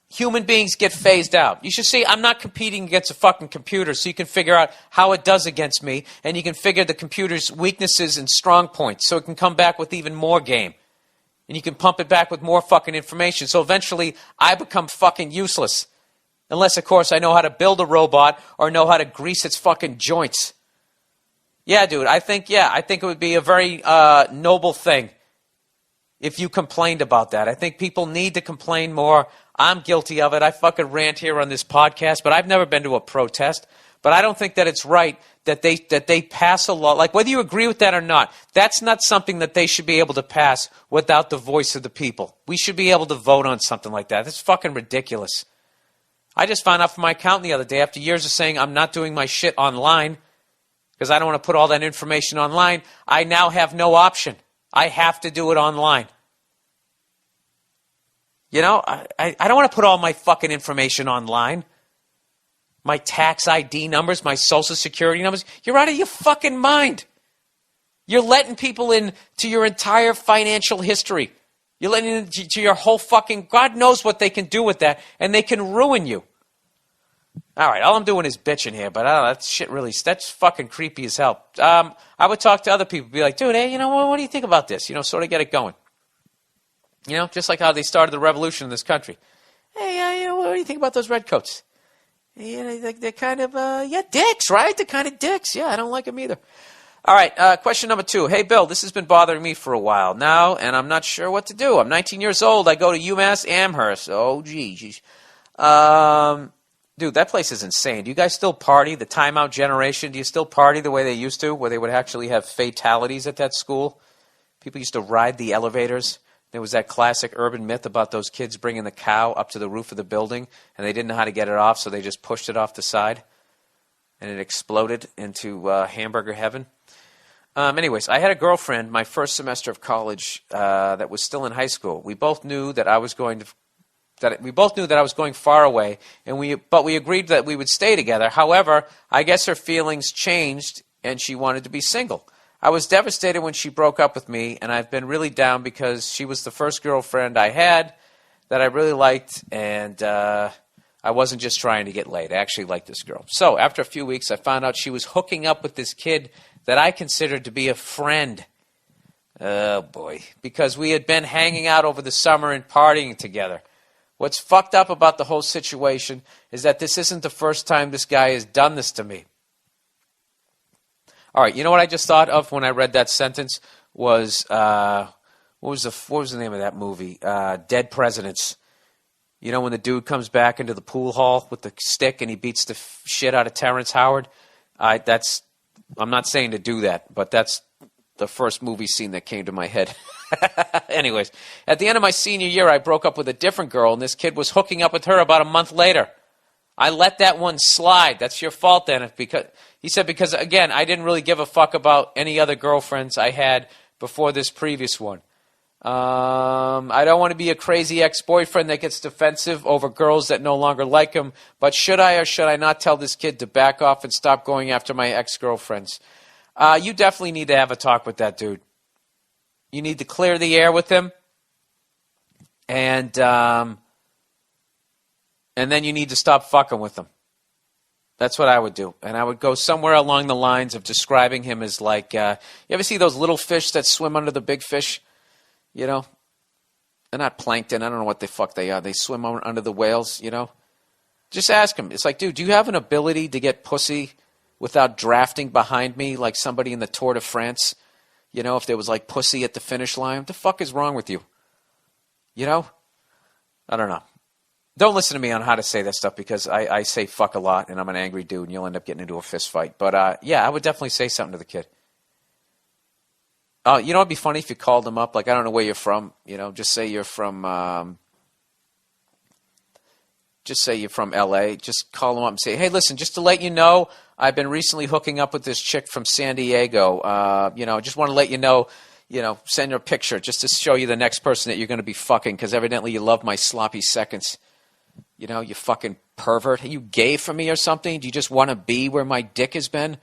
human beings get phased out. You should see, I'm not competing against a fucking computer, so you can figure out how it does against me, and you can figure the computer's weaknesses and strong points, so it can come back with even more game. And you can pump it back with more fucking information. So eventually, I become fucking useless. Unless, of course, I know how to build a robot or know how to grease its fucking joints. Yeah, dude, I think it would be a very noble thing if you complained about that. I think people need to complain more. I'm guilty of it. I fucking rant here on this podcast, but I've never been to a protest. But I don't think that it's right that they pass a law. Like, whether you agree with that or not, that's not something that they should be able to pass without the voice of the people. We should be able to vote on something like that. That's fucking ridiculous. I just found out from my accountant the other day, after years of saying I'm not doing my shit online because I don't want to put all that information online, I now have no option. I have to do it online. You know, I don't want to put all my fucking information online. My tax ID numbers, my social security numbers. You're out of your fucking mind. You're letting people into your entire financial history. You're letting into your whole fucking... God knows what they can do with that, and they can ruin you. All right, all I'm doing is bitching here, but I don't know, that shit really... That's fucking creepy as hell. I would talk to other people, be like, dude, hey, you know, what do you think about this? You know, sort of get it going. You know, just like how they started the revolution in this country. Hey, you know, what do you think about those redcoats? Yeah, they're kind of, dicks, right? They're kind of dicks. Yeah, I don't like them either. All right, question number 2. Hey, Bill, this has been bothering me for a while now, and I'm not sure what to do. I'm 19 years old. I go to UMass Amherst. Oh, geez. Dude, that place is insane. Do you guys still party, the timeout generation? Do you still party the way they used to, where they would actually have fatalities at that school? People used to ride the elevators. There was that classic urban myth about those kids bringing the cow up to the roof of the building, and they didn't know how to get it off, so they just pushed it off the side, and it exploded into hamburger heaven. Anyways, I had a girlfriend my first semester of college that was still in high school. We both knew that I was going far away, but we agreed that we would stay together. However, I guess her feelings changed, and she wanted to be single. I was devastated when she broke up with me, and I've been really down because she was the first girlfriend I had that I really liked, and I wasn't just trying to get laid. I actually liked this girl. So after a few weeks, I found out she was hooking up with this kid that I considered to be a friend. Oh, boy. Because we had been hanging out over the summer and partying together. What's fucked up about the whole situation is that this isn't the first time this guy has done this to me. All right, you know what I just thought of when I read that sentence was, what was the name of that movie? Dead Presidents. You know when the dude comes back into the pool hall with the stick and he beats the shit out of Terrence Howard? I'm not saying to do that, but that's the first movie scene that came to my head. Anyways, at the end of my senior year, I broke up with a different girl, and this kid was hooking up with her about a month later. I let that one slide. That's your fault then. Because again, I didn't really give a fuck about any other girlfriends I had before this previous one. I don't want to be a crazy ex-boyfriend that gets defensive over girls that no longer like him, but should I or should I not tell this kid to back off and stop going after my ex-girlfriends? You definitely need to have a talk with that dude. You need to clear the air with him, and then you need to stop fucking with him. That's what I would do. And I would go somewhere along the lines of describing him as like, you ever see those little fish that swim under the big fish? You know? They're not plankton. I don't know what the fuck they are. They swim under the whales, you know? Just ask him. It's like, dude, do you have an ability to get pussy without drafting behind me like somebody in the Tour de France? You know, if there was like pussy at the finish line. What the fuck is wrong with you? You know? I don't know. Don't listen to me on how to say that stuff because I say fuck a lot and I'm an angry dude and you'll end up getting into a fist fight. But yeah, I would definitely say something to the kid. You know, it'd be funny if you called him up. Like, I don't know where you're from. You know, just say you're from, just say you're from L.A., just call them up and say, hey, listen, just to let you know, I've been recently hooking up with this chick from San Diego. Just want to let you know, send her a picture just to show you the next person that you're going to be fucking because evidently you love my sloppy seconds. You fucking pervert. Are you gay for me or something? Do you just want to be where my dick has been?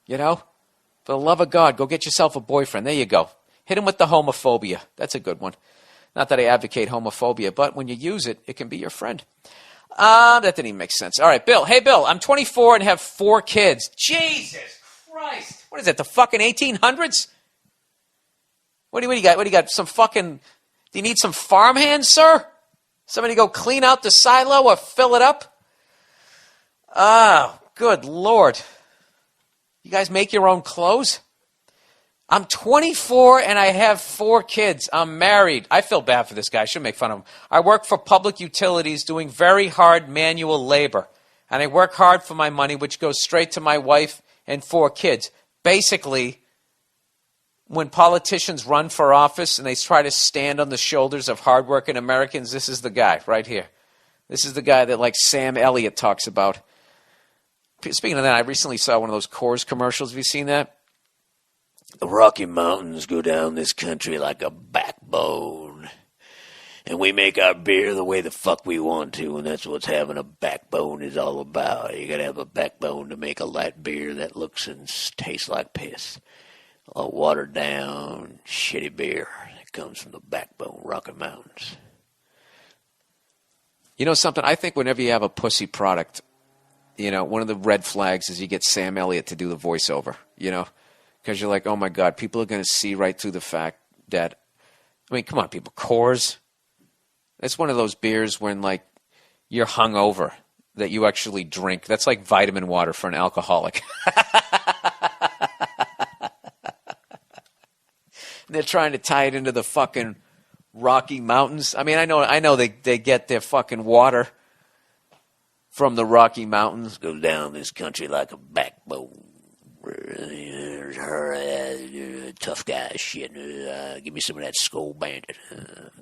For the love of God, go get yourself a boyfriend. There you go. Hit him with the homophobia. That's a good one. Not that I advocate homophobia, but when you use it, it can be your friend. That didn't even make sense. All right, Bill. Hey, Bill, I'm 24 and have 4 kids. Jesus Christ. What is it, the fucking 1800s? What do you got? What do you got? Some fucking... Do you need some farmhands, sir? Somebody go clean out the silo or fill it up? Oh, good Lord. You guys make your own clothes? I'm 24 and I have 4 kids. I'm married. I feel bad for this guy. I shouldn't make fun of him. I work for public utilities doing very hard manual labor. And I work hard for my money, which goes straight to my wife and 4 kids. Basically, when politicians run for office and they try to stand on the shoulders of hardworking Americans, this is the guy right here. This is the guy that like Sam Elliott talks about. Speaking of that, I recently saw one of those Coors commercials. Have you seen that? The Rocky Mountains go down this country like a backbone. And we make our beer the way the fuck we want to, and that's what having a backbone is all about. You gotta have a backbone to make a light beer that looks and tastes like piss. A watered down, shitty beer that comes from the backbone, Rocky Mountains. You know something? I think whenever you have a pussy product, one of the red flags is you get Sam Elliott to do the voiceover, Because you're like, oh, my God, people are going to see right through the fact that, come on, people, Coors. It's one of those beers when, like, you're hungover that you actually drink. That's like vitamin water for an alcoholic. They're trying to tie it into the fucking Rocky Mountains. I know they get their fucking water from the Rocky Mountains. Go down this country like a backbone. Tough guy shit. Give me some of that Skull Bandit.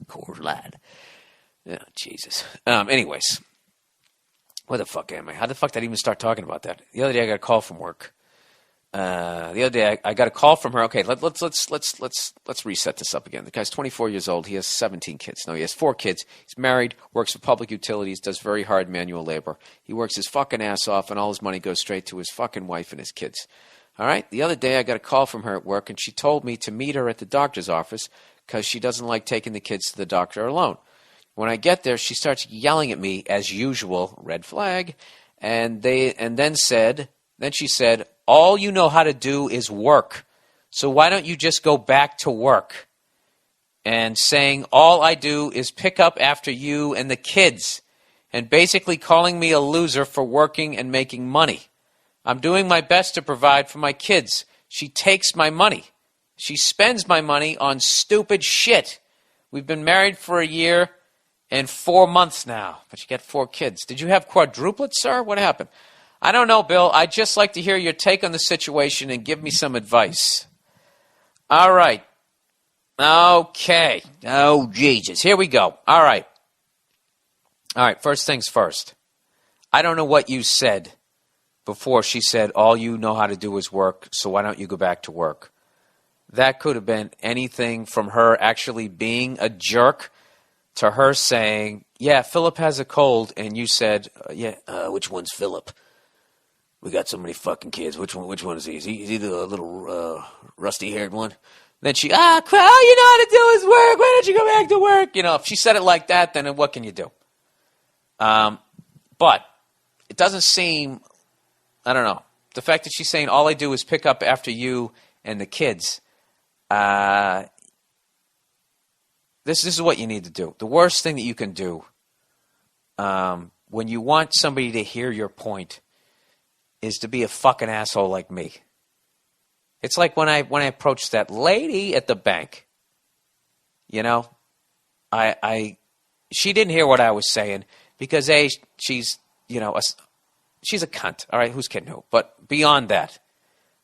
Coors Light. Oh, Jesus. Anyways. Where the fuck am I? How the fuck did I even start talking about that? The other day I got a call from work. The other day I got a call from her. Okay, let's reset this up again. The guy's 24 years old. He has 17 kids. No, he has 4 kids. He's married, works for public utilities, does very hard manual labor. He works his fucking ass off, and all his money goes straight to his fucking wife and his kids. All right? The other day I got a call from her at work, and she told me to meet her at the doctor's office because she doesn't like taking the kids to the doctor alone. When I get there, she starts yelling at me, as usual, red flag, then she said, all you know how to do is work. So why don't you just go back to work? And saying, all I do is pick up after you and the kids. And basically calling me a loser for working and making money. I'm doing my best to provide for my kids. She takes my money. She spends my money on stupid shit. We've been married for a year and 4 months now. But you got 4 kids. Did you have quadruplets, sir? What happened? I don't know, Bill. I'd just like to hear your take on the situation and give me some advice. All right. Okay. Oh, Jesus. Here we go. All right. First things first. I don't know what you said before she said, all you know how to do is work, so why don't you go back to work? That could have been anything from her actually being a jerk to her saying, yeah, Philip has a cold, and you said, which one's Philip? We got so many fucking kids. Which one is he? He's either a little rusty-haired one. Then she, all you know how to do is work. Why don't you go back to work? If she said it like that, then what can you do? But it doesn't seem, I don't know. The fact that she's saying, all I do is pick up after you and the kids. This is what you need to do. The worst thing that you can do when you want somebody to hear your point is to be a fucking asshole like me. It's like when I approached that lady at the bank. She didn't hear what I was saying because she's she's a cunt. All right, who's kidding who? But beyond that,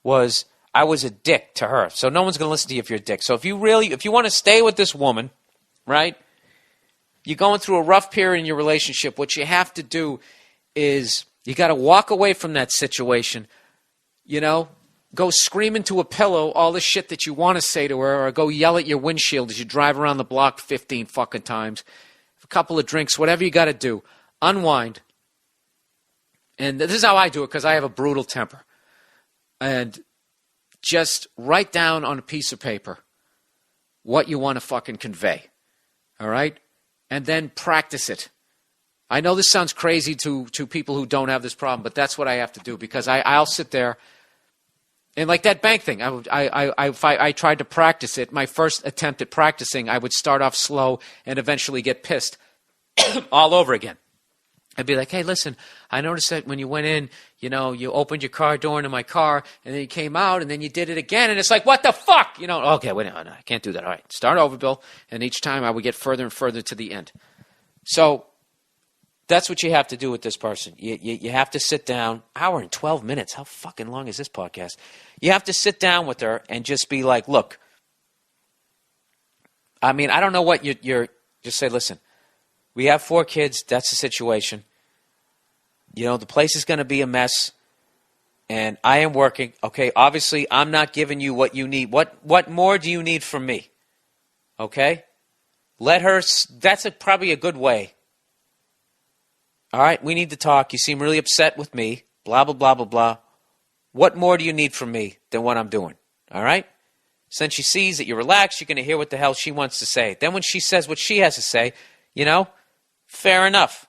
I was a dick to her. So no one's going to listen to you if you're a dick. So if you want to stay with this woman, right? you're going through a rough period in your relationship, what you have to do is you got to walk away from that situation, go scream into a pillow all the shit that you want to say to her, or go yell at your windshield as you drive around the block 15 fucking times, a couple of drinks, whatever you got to do, unwind. And this is how I do it because I have a brutal temper. And just write down on a piece of paper what you want to fucking convey. All right? And then practice it. I know this sounds crazy to people who don't have this problem, but that's what I have to do because I'll sit there and like that bank thing. If I tried to practice it, my first attempt at practicing, I would start off slow and eventually get pissed all over again. I'd be like, hey, listen, I noticed that when you went in, you opened your car door into my car, and then you came out, and then you did it again, and it's like, what the fuck? Okay, wait, no, I can't do that. All right, start over, Bill. And each time I would get further and further to the end. So that's what you have to do with this person. You have to sit down, hour and 12 minutes. How fucking long is this podcast? You have to sit down with her and just be like, look, I mean, I don't know what you're just say, listen, we have 4 kids. That's the situation. The place is going to be a mess, and I am working. Okay, obviously, I'm not giving you what you need. What more do you need from me? Okay? Let her, that's probably a good way. All right, we need to talk. You seem really upset with me. Blah, blah, blah, blah, blah. What more do you need from me than what I'm doing? All right? Since she sees that you're relaxed, you're going to hear what the hell she wants to say. Then when she says what she has to say, fair enough.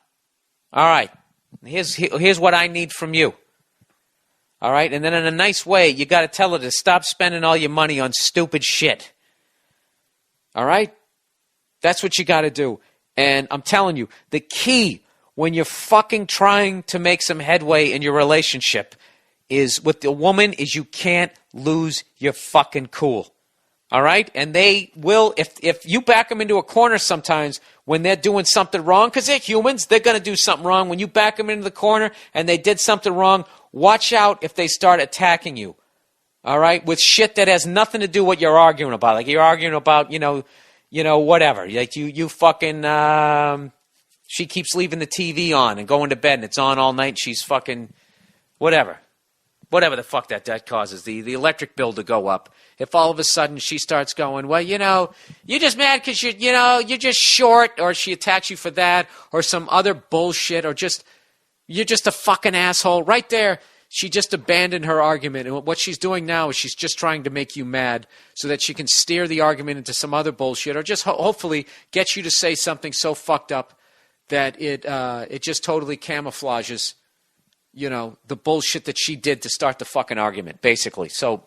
All right. Here's what I need from you. All right? And then in a nice way, you got to tell her to stop spending all your money on stupid shit. All right? That's what you got to do. And I'm telling you, the key when you're fucking trying to make some headway in your relationship is with the woman is you can't lose your fucking cool. All right? And they will, if you back them into a corner sometimes when they're doing something wrong, because they're humans, they're going to do something wrong. When you back them into the corner and they did something wrong, watch out if they start attacking you. All right? With shit that has nothing to do with what you're arguing about. Like you're arguing about, whatever. Like you fucking, she keeps leaving the TV on and going to bed and it's on all night and she's fucking, whatever. Whatever the fuck that causes, the electric bill to go up. If all of a sudden she starts going, well, you're just mad because you're just short, or she attacks you for that, or some other bullshit, or you're just a fucking asshole. Right there, she just abandoned her argument. And what she's doing now is she's just trying to make you mad so that she can steer the argument into some other bullshit, or just hopefully get you to say something so fucked up that it just totally camouflages the bullshit that she did to start the fucking argument, basically. So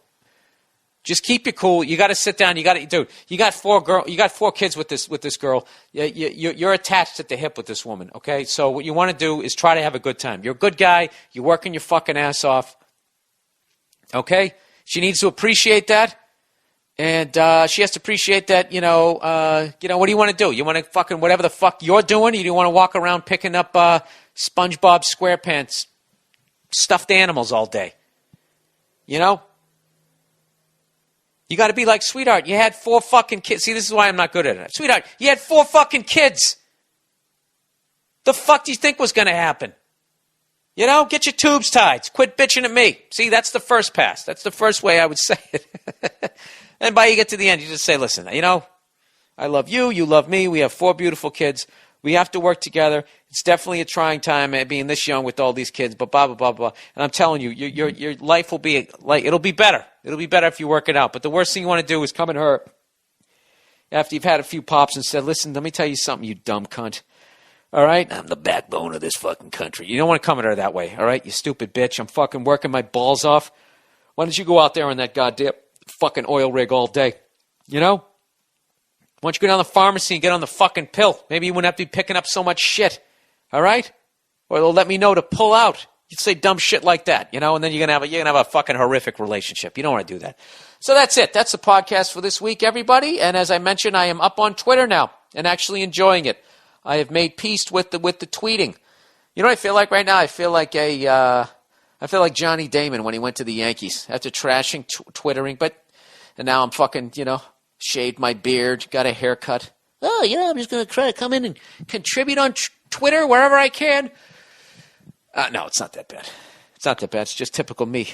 just keep your cool. You got to sit down. You got 4 kids with this girl. You're attached at the hip with this woman, okay? So what you want to do is try to have a good time. You're a good guy. You're working your fucking ass off, okay? She needs to appreciate that. And she has to appreciate that, what do you want to do? You want to fucking whatever the fuck you're doing? Or you want to walk around picking up SpongeBob SquarePants stuffed animals all day? You got to be like, sweetheart, you had 4 fucking kids. See, this is why I'm not good at it. Sweetheart, you had 4 fucking kids. The fuck do you think was going to happen? Get your tubes tied. Quit bitching at me. See, that's the first pass. That's the first way I would say it. And by you get to the end, you just say, listen, I love you. You love me. We have 4 beautiful kids. We have to work together. It's definitely a trying time being this young with all these kids, but blah, blah, blah, blah. And I'm telling you, your life will be like, it'll be better. It'll be better if you work it out. But the worst thing you want to do is come at her after you've had a few pops and said, listen, let me tell you something, you dumb cunt. All right? I'm the backbone of this fucking country. You don't want to come at her that way, all right? You stupid bitch. I'm fucking working my balls off. Why don't you go out there on that goddamn fucking oil rig all day? Why don't you go down to the pharmacy and get on the fucking pill? Maybe you wouldn't have to be picking up so much shit. All right? Or they'll let me know to pull out. You'd say dumb shit like that, and then you're gonna have a fucking horrific relationship. You don't want to do that. So that's it. That's the podcast for this week, everybody. And as I mentioned, I am up on Twitter now and actually enjoying it. I have made peace with the tweeting. You know what I feel like right now? I feel like Johnny Damon when he went to the Yankees after trashing Twittering, and now I'm fucking, shaved my beard, got a haircut, Oh, I'm just going to try to come in and Contribute on Twitter wherever I can. No, it's not that bad. It's not that bad. It's just typical me.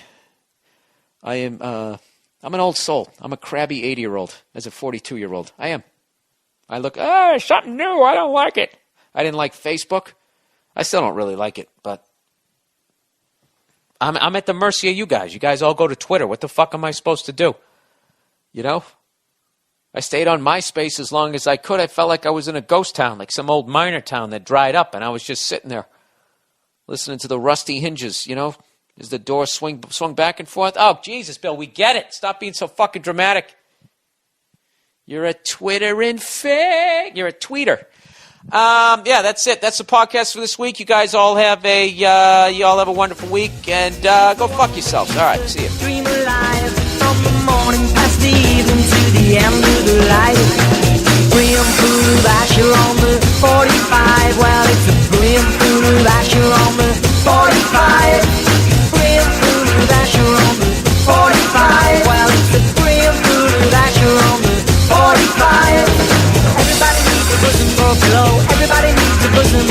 I'm an old soul. I'm a crabby 80-year-old as a 42-year-old. I am. I look, something new. I don't like it. I didn't like Facebook. I still don't really like it, but I'm at the mercy of you guys. You guys all go to Twitter. What the fuck am I supposed to do? I stayed on MySpace as long as I could. I felt like I was in a ghost town, like some old miner town that dried up, and I was just sitting there listening to the rusty hinges, as the door swung back and forth. Oh, Jesus, Bill, we get it. Stop being so fucking dramatic. You're a Twittering fag. You're a tweeter. Yeah, that's it. That's the podcast for this week. You guys all have a wonderful week, and go fuck yourselves. All right, see you. Dream alive from the morning past the evening to the end of the light. Brim full of Asher on the 45. Well, it's a brim full of Asher on the 45. Brim full of Asher on the 45. Well, it's a brim full of Asher on the 45. Everybody needs a bosom for a pillow. Everybody needs a bosom.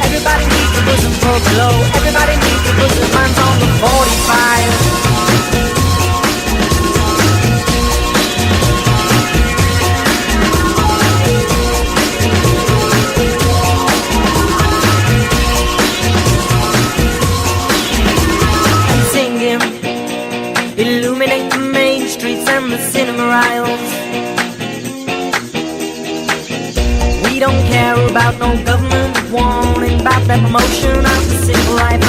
Everybody needs a bosom for a pillow. Everybody needs a bosom. Mine's on the 45. Illuminate the main streets and the cinema aisles. We don't care about no government warning about that promotion of the civil life.